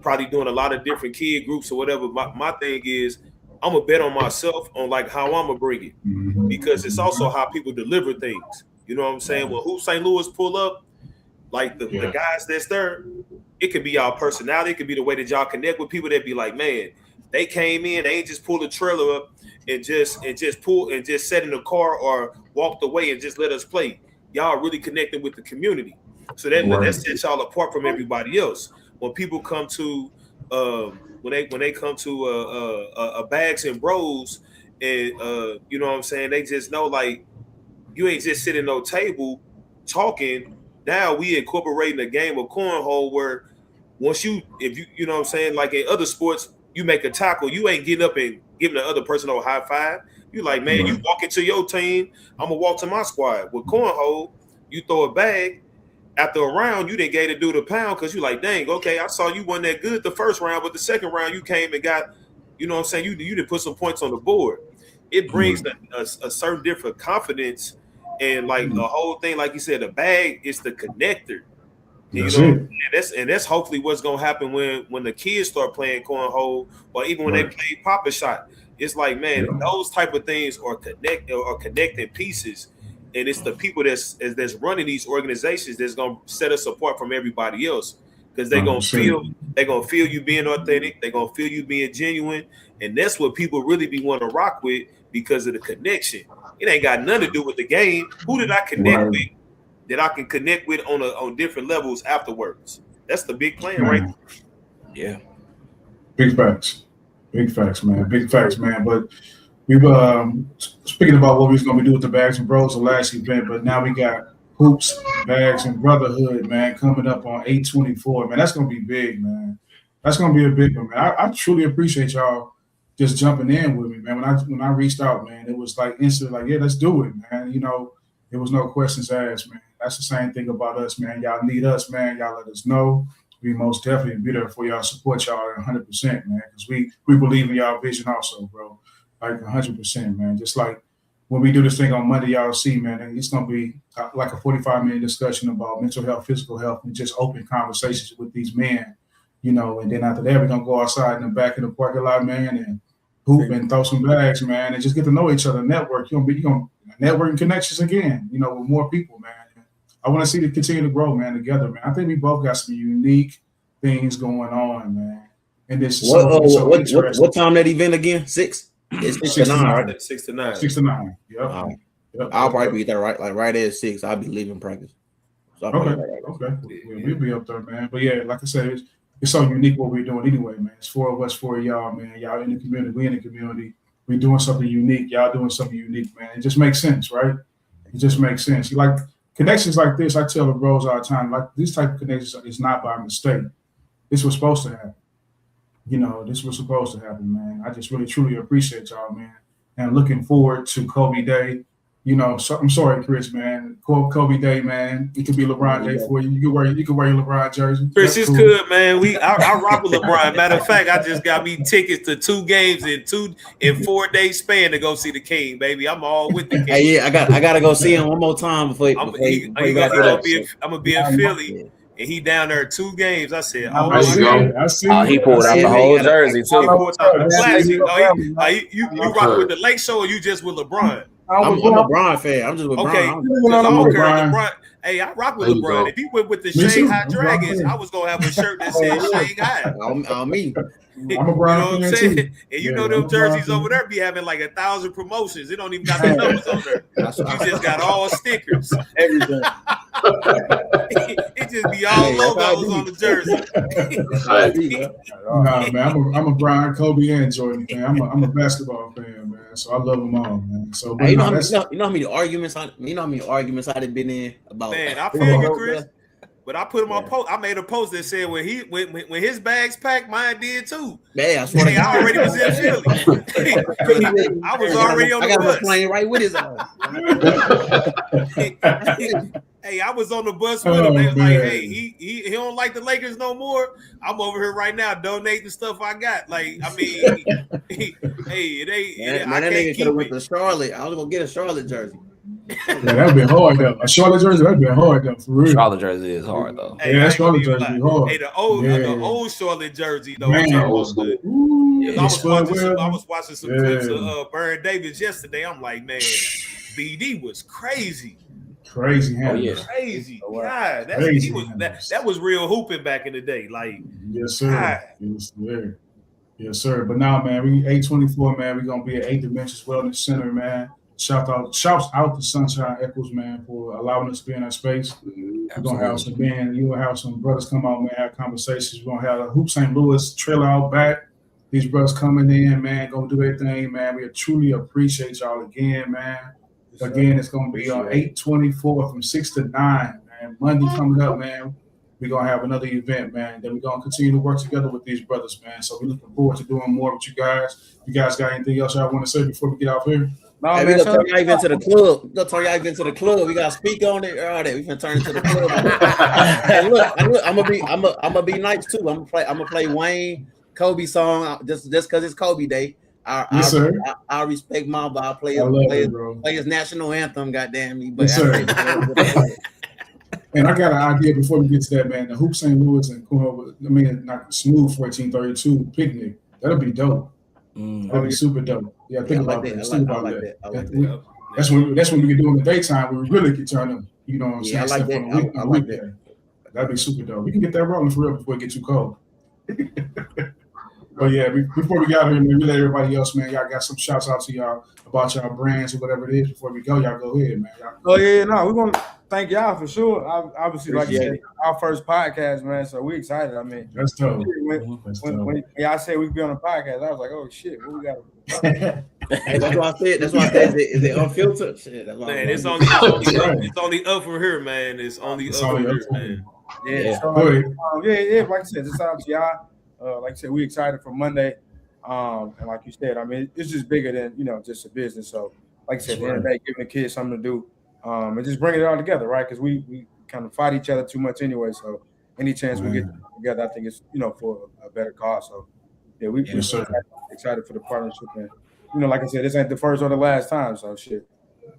probably doing a lot of different kid groups or whatever. My thing is I'm going to bet on myself on like how I'm going to bring it because it's also how people deliver things. You know what I'm saying? When Hoop St. Louis pull up, like the guys that's there, it could be y'all personality. It could be the way that y'all connect with people that be like, man, they came in, they ain't just pulled a trailer up and just sat in the car or walked away and just let us play. Y'all really connected with the community. So that sets y'all apart from everybody else. When people come to when they come to a Bags and Bros and you know what I'm saying, they just know like you ain't just sitting no table talking. Now we incorporating a game of cornhole where once you know what I'm saying, like in other sports, you make a tackle, you ain't getting up and giving the other person a high five. You like, man, you walk into your team, I'm gonna walk to my squad. With cornhole, you throw a bag. After a round, you didn't get to do the pound because you like, dang, okay, I saw you wasn't that good the first round, but the second round you came and got, you know what I'm saying, you did put some points on the board. It brings a certain different confidence and like the whole thing, like you said, the bag is the connector. And that's hopefully what's gonna happen when the kids start playing cornhole or even when they play Pop-A-Shot. It's like, man, those type of things are connecting pieces. And it's the people that's running these organizations that's gonna set us apart from everybody else because they're gonna feel you being authentic, they're gonna feel you being genuine, and that's what people really be want to rock with because of the connection. It ain't got nothing to do with the game. Who did I connect with that I can connect with on different levels afterwards? That's the big plan, right? Yeah. Big facts, man. Big facts, man. But we've speaking about what we was gonna do with the Bags and Bros the last event, but now we got Hoops, Bags, and Brotherhood, man, coming up on 8/24. Man, that's gonna be big, man. That's gonna be a big one, man. I truly appreciate y'all just jumping in with me, man. When I reached out, man, it was like instantly like, yeah, let's do it, man. You know, there was no questions asked, man. That's the same thing about us, man. Y'all need us, man. Y'all let us know. We most definitely be there for y'all, support y'all 100%, man, because we believe in y'all vision also, bro. Like 100%, man. Just like when we do this thing on Monday, y'all see, man, it's going to be like a 45-minute discussion about mental health, physical health, and just open conversations with these men, you know. And then after that, we're going to go outside in the back of the parking lot, man, and hoop and throw some bags, man, and just get to know each other, network. You're going to networking connections again, you know, with more people, man. I want to see it continue to grow, man, together, man. I think we both got some unique things going on, man. And this what time that event again? 6? It's 6 to 6 to 9, 9. right? 6 to 9. 6 to 9. Yep. Yep. I'll probably be there right at 6. I'll be leaving practice. So I'll Okay. probably be right there. Okay. We'll be up there, man. But yeah, like I said, it's so unique what we're doing anyway, man. It's 4 of us, 4 of y'all, man. Y'all in the community, we in the community. We're doing something unique. Y'all doing something unique, man. It just makes sense, right? It just makes sense. You like connections like this, I tell the bros all the time, like this type of connections is not by mistake. This was supposed to happen. You know, this was supposed to happen, man. I just really, truly appreciate y'all, man. And looking forward to Kobe Day. You know, so, I'm sorry, Chris, man. Kobe Day, man. It could be LeBron Day for you. You can wear your LeBron jersey. Chris, That's it's cool. good, man. I rock with LeBron. Matter of fact, I just got me tickets to 2 games in 4 days span to go see the King, baby. I'm all with the King. Hey, yeah, I gotta go see him one more time before he I'm got gonna there. be in Philly, and he down there 2 games. I said, oh, I see you go. it. I see He it. pulled I out see the it. whole jersey He too. pulled out the classic. Yeah. You rock with the Lake Show, or you just with LeBron? I'm a Bron fan. I'm just with Okay, Bron. 'cause I don't care. LeBron. LeBron. Hey, I rock with There you LeBron. go. If he went with the Me too. Shanghai I'm a Dragons, LeBron I was gonna have a shirt that said Shanghai. On me. I'm a You know Bron what I'm fan saying? too. And you Yeah, know I'm them a jerseys Bron over fan. there be having like 1,000 promotions. It don't even got the numbers on there. You just got all stickers. Everything. It just be all Hey, that's how I logos do. on the jersey. Nah, man, I'm a Brian, Kobe, and Jordan fan. I'm a basketball fan, man. So I love them all, man. So, but Hey, you no, know that's how many arguments I done been in about. Man, I feel you, Chris. But I put him on post. I made a post that said when his bags packed, mine did too. Man, I swear to Hey, God. I already was in Philly. I was already on I got the a bus. plane right with his ass. Hey, I was on the bus with him. They was like, man. "Hey, he don't like the Lakers no more. I'm over here right now donating stuff I got. Like, I mean, hey, it ain't. Man, I that can't nigga could keep have went it. to Charlotte. I was gonna get a Charlotte jersey. yeah, that'd been hard though. A Charlotte jersey, that'd been hard though, for real. Charlotte jersey is hard though. Hey, Yeah, I that's ain't gonna Charlotte even jersey lie. hard. Hey, the old Charlotte jersey though. Man, I'm old talking about school. Ooh, I the was spud watching wheel. I was watching some clips of Baron Davis yesterday. I'm like, man, BD was crazy. Crazy handles. yeah. Crazy. Oh, wow. God, Crazy he was handles. that was real hooping back in the day. Like, Yes, sir. God. Yes, sir. Yes, sir. But now, man, we 824, man. We're gonna be at 8 Dimensions Wellness Center, man. Shouts out to Sunshine Echoes, man, for allowing us to be in that space. We're gonna have some you will have some brothers come out, man, have conversations. We're gonna have a Hoop St. Louis trailer out back. These brothers coming in, man, gonna do their thing, man. We truly appreciate y'all again, man. Again, it's gonna be on 8/24 from 6 to 9, man. Monday coming up, man. We're gonna have another event, man. Then we're gonna continue to work together with these brothers, man. So we're looking forward to doing more with you guys. You guys got anything else y'all want to say before we get out here? No, Hey, man, we gonna turn y'all even to the club. We gonna turn y'all even to the club. We gotta speak on it. All that. We gonna turn it to the club. Hey, look, I'm gonna be nice too. I'm gonna play Wayne Kobe song just because it's Kobe Day. Yes, sir. I respect Mamba. I'll play I love play it, bro. his national anthem. Goddamn me, but Yes, sir. And I got an idea before we get to that, man. The Hoop St. Louis and not Smooth 1432 picnic. That'll be dope. That'll be super dope. Yeah, think about that. Think about that. I like that. That's when we can do it in the daytime. We really can turn them. You know what I'm saying? Yeah, I like Except that. for the I like that. That'd be super dope. We can get that rolling for real before it gets too cold. But yeah, before we got here, man, we let everybody else, man. Y'all got some shouts out to y'all about y'all brands or whatever it is. Before we go, y'all go ahead, man. Oh yeah, no, we're gonna thank y'all for sure. Obviously, like you Appreciate said, our first podcast, man. So we excited. I mean, That's dope. when y'all said we could be on a podcast, I was like, oh shit, what we got? Hey, that's why I said. Is it unfiltered? Shit, that's why man, I'm it's like, only up from here, man. It's only up from here, man. Yeah, so, Go ahead. yeah. Like I said, just out to y'all. Like I said, we excited for Monday. And like you said, I mean, it's just bigger than just a business. So, like I said, at the end of the day, giving the kids something to do, and just bringing it all together, right? Because we kind of fight each other too much anyway. So, any chance we get together, I think it's for a better cause. So, yeah, we're excited for the partnership. And like I said, this ain't the first or the last time. So, shit.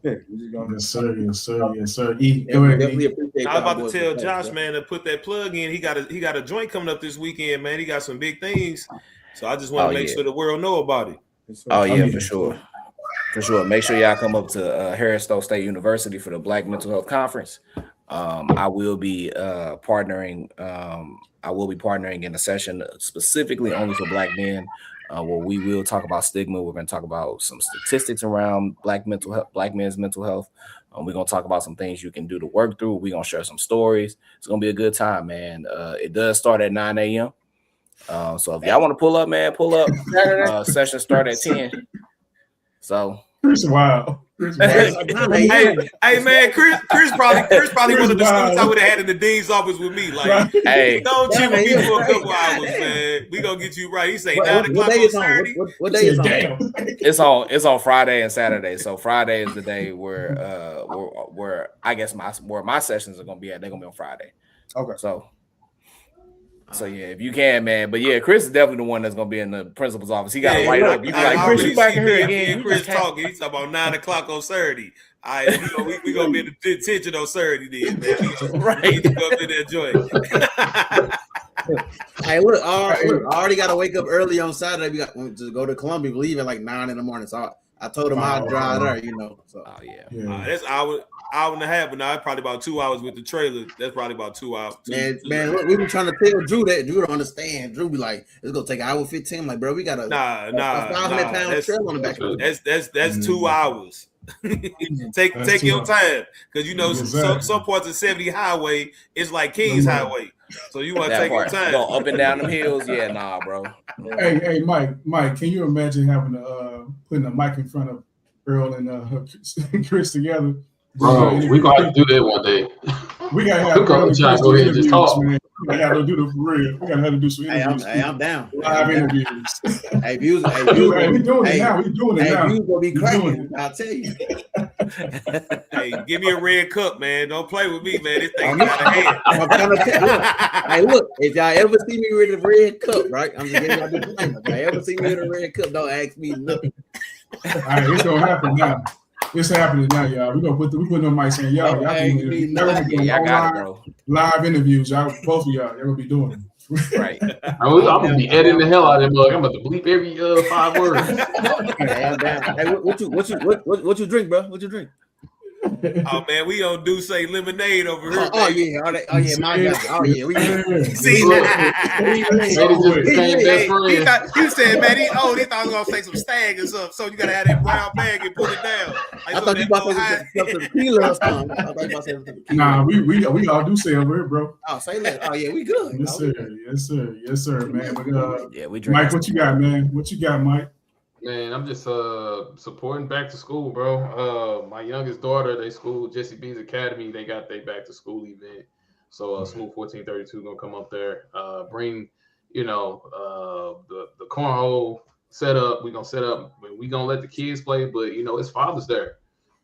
Yeah, we're just gonna. Yes, sir. E, go ahead. definitely appreciate I was about y'all to tell boys. Josh, man, to put that plug in. He got a joint coming up this weekend, man. He got some big things. So I just want to make sure the world know about it. Oh yeah, for sure. For sure. Make sure y'all come up to Harris Stowe State University for the Black Mental Health Conference. I will be partnering in a session specifically only for Black men. where we will talk about stigma. We're going to talk about some statistics around Black men's mental health. We're going to talk about some things you can do to work through. We're going to share some stories. It's going to be a good time, man. It does start at 9 a.m. So if y'all want to pull up, man, pull up. Session start at 10. So Chris, wow. Hey man, Chris probably one of the students I would have had in the dean's office with me. Like, hey, don't chill with me for a couple hours, man. We gonna get you right. He say 9 o'clock on Saturday. What day is on? It's on Friday and Saturday. So Friday is the day where I guess my sessions are gonna be at. They're gonna be on Friday. Okay. So yeah, if you can, man. But yeah, Chris is definitely the one that's gonna be in the principal's office. He got to write up. You be like, Chris, you back in here again. Chris talking. He's talking about 9 o'clock on Saturday. All right, we gonna be in the detention on Saturday then, man. Right, we go up in that joint. Hey, look, I already got to wake up early on Saturday. We got to go to Columbia. We leave at like 9 in the morning. So I told him I'd drive there. So That's hour and a half, but now it's probably about 2 hours with the trailer. That's probably about 2 hours. Man, look, we been trying to tell Drew that. Drew don't understand. Drew be like, it's gonna take an hour 15. I'm like, bro, we got a 500-pound trailer on the back of it. That's 2 hours. take your time, because some parts of 70 highway is like Kings Highway, so you want to take your time. Go up and down them hills. Yeah, nah, bro. Hey, Mike, can you imagine having putting a mic in front of Earl and Chris together? Bro, we gonna have to do that one day. We gotta have go ahead and just talk. Man. We gotta have to do the for real. We gotta have to do some interviews. I'm down. Live interviews. Hey, views. We doing it now. We doing it now. Views gonna be cracking. I'll tell you. Hey, give me a red cup, man. Don't play with me, man. This thing got a hand. I'm trying to tell you. Hey, look, if y'all ever see me with a red cup, right? I'm just giving y'all the disclaimer. If y'all ever see me with a red cup, don't ask me nothing. All right, it's gonna happen now. It's happening now, y'all. We putting on mic saying, y'all got it, bro. Live interviews, y'all. Both of y'all gonna be doing it. Right. I'm gonna be editing the hell out of them. I'm about to bleep every 5 words. Hey, what you drink, bro? What you drink? Oh man, we on do say lemonade over here. Oh yeah, my God. Oh yeah, we see you said, man, he thought I was gonna say some stag or something. So you gotta have that brown bag and pull it down. I thought you about to say some tequila or something. Nah, we all do say over here, bro. Oh, say that. Oh yeah, we good. Yes, sir, man. But yeah, we drink. Mike, what you got, man? What you got, Mike? Man, I'm just supporting back to school, bro. My youngest daughter, they school Jesse B's Academy. They got their back to school event. So Smooth 1432 gonna come up there, bring the cornhole setup. We gonna set up. We gonna let the kids play, but it's fathers there.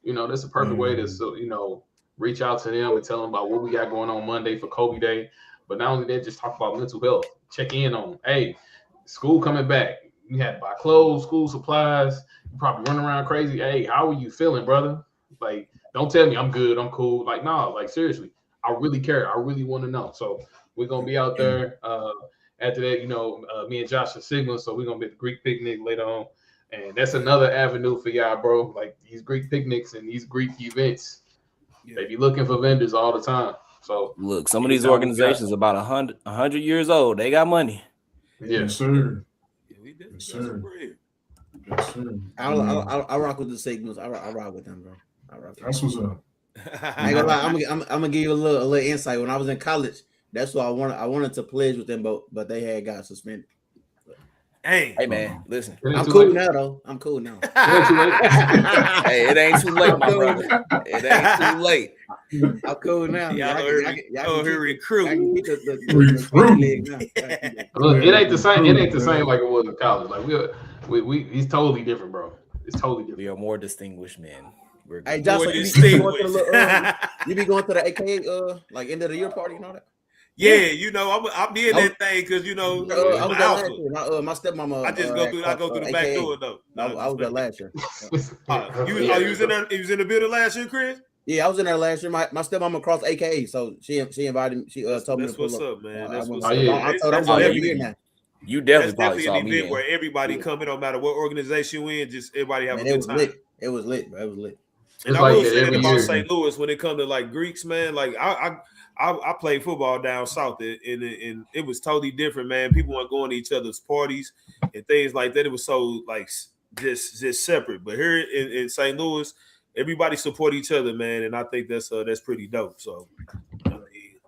That's a perfect way to reach out to them and tell them about what we got going on Monday for Kobe Day. But not only that, just talk about mental health. Check in on them. Hey, school coming back. You had to buy clothes, school supplies. You probably running around crazy. Hey, how are you feeling, brother? Like, don't tell me I'm good, I'm cool. Like, nah, like seriously, I really care. I really want to know. So we're gonna be out there. After that, me and Josh are Sigma, so we're gonna be at the Greek picnic later on. And that's another avenue for y'all, bro. Like these Greek picnics and these Greek events, they be looking for vendors all the time. So look, some of these organizations about 100 years old. They got money. Yeah, yes, sir. Yes, sir. Yes, sir. I rock with the Sigmas. I rock with them, bro. That's what's up. I ain't gonna lie. I'm gonna give you a little insight. When I was in college, that's what I wanted to pledge with them, but they had got suspended. Hey man, listen. I'm cool now, though. I'm cool now. Hey, it ain't too late, my brother. It ain't too late. I'm cool now. Y'all here recruit. Look, it ain't the same. It ain't the same like it was in college. Like we he's totally different, bro. It's totally different. We are more distinguished men. Hey, Josh, you be going to the AKA like end of the year party and all that? Yeah, I'll be in that thing because I was there last year. My stepmama. I just go through the back door though. I was there last year. You was in there? You was in the building last year, Chris? Yeah, I was in there last year. My stepmama crossed AKA, so she invited me. She told me to pull up. That's what's up, man. That's what's up. I told her I'm going every year now. You definitely an event where everybody come in, no matter what organization you in. Just everybody have a good time. It was lit, bro. It was lit. And It's I like will that say that every about year. St. Louis when it comes to like Greeks, man. Like I played football down south, and it was totally different, man. People weren't going to each other's parties and things like that. It was so like just separate. But here in St. Louis, everybody support each other, man, and I think that's pretty dope. So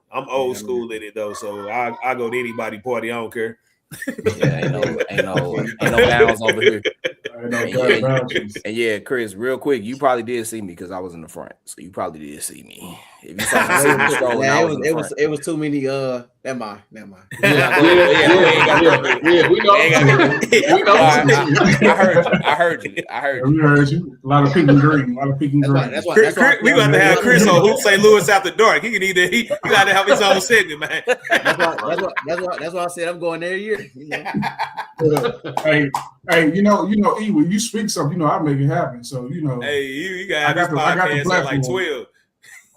I'm old school in it though, so I go to anybody party. I don't care. Yeah, ain't no bounds over here. And yeah, Chris, real quick, you probably did see me because I was in the front, so you probably did see me. If you saw me strolling, it was too many. Never mind. Yeah, we know. I heard you. We heard you. A lot of pink and green. That's why We got to have Chris on Hoop St. Louis after dark. He got to have his own segment, man. That's why I said I'm going there a year. You know? Hey, you know, E, when you speak something, I make it happen. So, Hey, you got this podcast at like 12.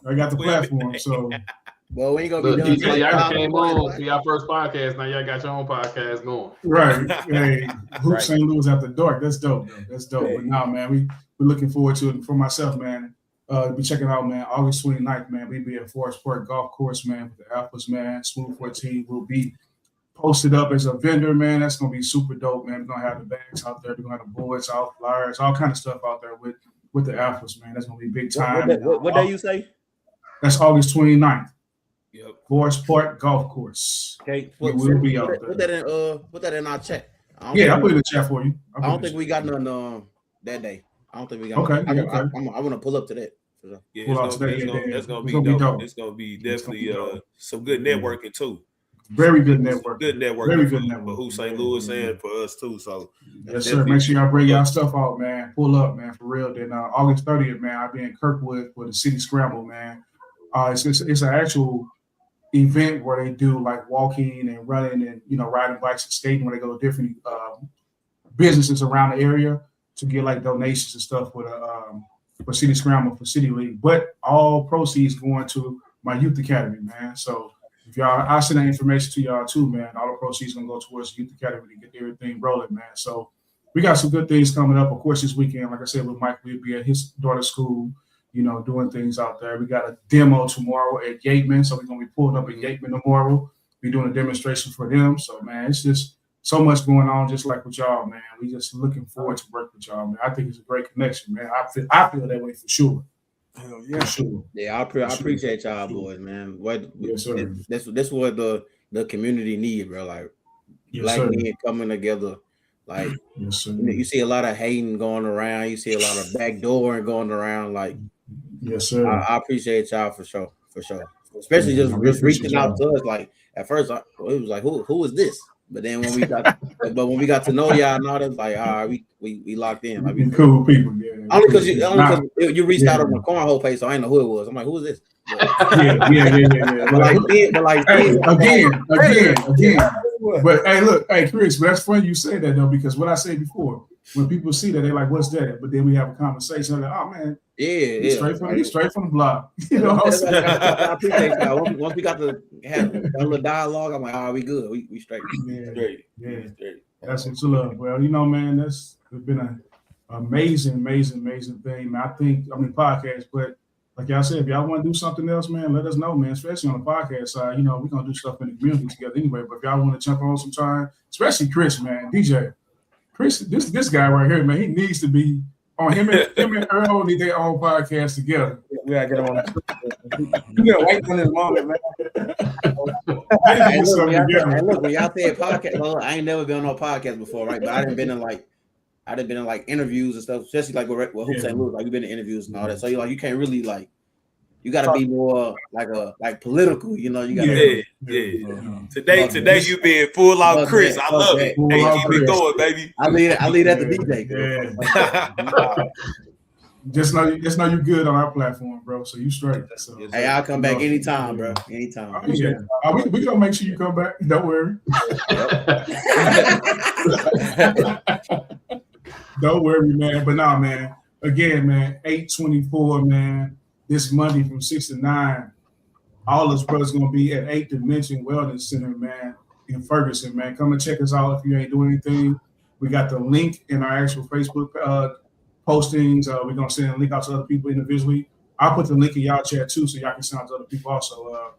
I got the platform, so. Well, we ain't gonna Look, be DJ, done. y'all came on for your first podcast. Now y'all got your own podcast going. Right. Hey, Hoop St. Louis after dark. That's dope, though. That's dope. But now, man, we're looking forward to it. For myself, man, be checking out, man, August 29th, man. We be at Forest Park Golf Course, man, with the Alphas, man. Smooth 14 will be posted up as a vendor, man. That's gonna be super dope, man. We're gonna have the bags out there. We're gonna have the boards out, flyers, all kind of stuff out there with the Alphas, man. That's gonna be big time. What day you say? That's August 29th. Yep. Forest Park Golf Course. Okay, We will be out there. Put that in our chat. I'll put it in the chat for you. I don't think we got none that day. I don't think we got. Okay. I want to pull up to that. Yeah, Pull out it's today, gonna be It's gonna be dope. dope. It's gonna be It's gonna definitely be dope. some good networking too. Very good network. Good networking. Very good for network. Hoop St. Louis and for us too. So Yes, sir. Make sure y'all bring y'all stuff out, man. Pull up, man, for real. Then August 30th, man, I'll be in Kirkwood for the City Scramble, man. It's an actual event where they do like walking and running and riding bikes and skating, where they go to different businesses around the area to get like donations and stuff for City Scramble for City League. But all proceeds going to my youth academy, man. So if y'all, I'll send that information to y'all too, man. All the proceeds gonna go towards the youth academy to get everything rolling, man. So we got some good things coming up. Of course, this weekend, like I said, with Mike, we'll be at his daughter's school, doing things out there. We got a demo tomorrow at Yateman, so we're gonna be pulling up at Yateman tomorrow. We're doing a demonstration for them. So man, it's just so much going on, just like with y'all, man. We just looking forward to work with y'all, man. I think it's a great connection, man. I feel that way for sure. Hell yeah, For sure. Yeah, I appreciate y'all boys, man. Yes, sir. This what the community need, bro. Like Yes, black sir. men coming together. Like Yes, sir. you see a lot of hating going around. You see a lot of backdooring going around. Like Yes, sir. I appreciate y'all for sure. Especially just reaching out to us. Like at first, it was like, who is this? But then when we got to know y'all and all that, like, all right, we locked in. Like, we Cool people, yeah. only because you reached out on the cornhole page, so I didn't know who it was. I'm like, who is this? Yeah. But like, Hey, again. But hey, look, hey, Chris, but that's funny you say that though, because what I said before, when people see that, they're like, "What's that?" But then we have a conversation. They're like, "Oh man, he's straight from the block." You know what I'm saying? I appreciate y'all. Once we got to have a little dialogue, I'm like, we good. We straight. Yeah. That's what you love. Well, man, it's been an amazing thing, man. I mean, podcast, but like y'all said, if y'all want to do something else, man, let us know, man. Especially on the podcast side, we're gonna do stuff in the community together anyway. But if y'all want to jump on sometime, especially Chris, man, DJ, Chris, this guy right here, man, he needs to be on. Him and Earl need their own podcast together. We gotta get him on. You gotta wait for his moment, man. They need something together. Look, when y'all say podcast, well, I ain't never been on no podcast before, right? But I done been in like interviews and stuff, especially like with Hoop St. Louis. Like we've been in interviews and all that. So you can't really like, you gotta be more like political. You gotta. Yeah. Today you being full out Chris. I love it. Hey, keep it going, baby. I leave that to DJ. Yeah. Just know you good on our platform, bro. So you straight. So, Hey, I'll come back anytime, bro. Anytime. Oh, yeah. We gonna make sure you come back. Don't worry. Don't worry, man. But nah, man. Again, man, 8/24, man. This Monday from 6 to 9. All us brothers gonna be at 8 Dimension Wellness Center, man, in Ferguson, man. Come and check us out if you ain't doing anything. We got the link in our actual Facebook postings. We're gonna send a link out to other people individually. I'll put the link in y'all chat too, so y'all can send out to other people also.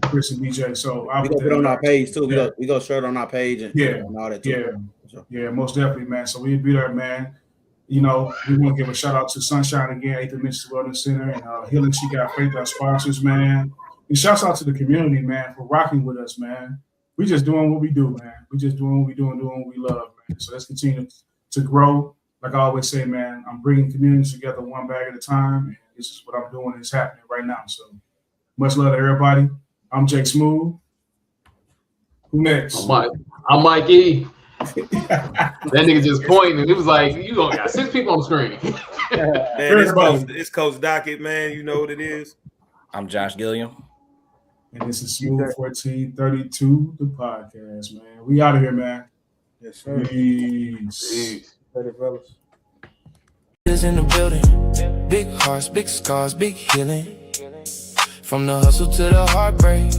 Chris and DJ. So I'll We put gonna that put on in our y'all. page too. Yeah. We go share it on our page and, Yeah. and all that too. Yeah, most definitely, man. So we'll be there, man. You know, we want to give a shout out to Sunshine again, 8th Dimensions Wellness Center, and Healing She Got Faith, our sponsors, man. And shouts out to the community, man, for rocking with us, man. We just doing what we do, man. We just doing what we doing what we love, man. So let's continue to grow. Like I always say, man, I'm bringing communities together one bag at a time, and this is what I'm doing. It's happening right now. So much love to everybody. I'm Jake Smooth. Who next? I'm Mike E. That nigga just pointing, and it was like, you gonna got 6 people on the screen. Man, it's Coach Dockett, man. You know what it is. I'm Josh Gilliam. And this is Smooth 1432, the podcast, man. We out of here, man. Yes, sir. Peace. Later, fellas. Is in the building. Big hearts, big scars, big healing. From the hustle to the heartbreak,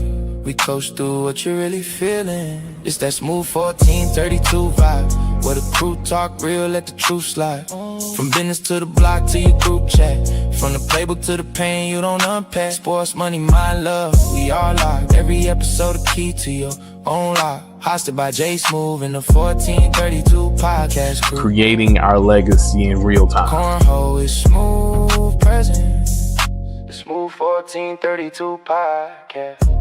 we coast through what you're really feeling. It's that Smooth 1432 vibe, where the crew talk real, let the truth slide. From business to the block to your group chat, from the playbook to the pain you don't unpack. Sports, money, my love, we all locked. Every episode a key to your own lock. Hosted by J Smooth and the 1432 podcast crew. Creating our legacy in real time. Cornhole is smooth present. The Smooth 1432 podcast.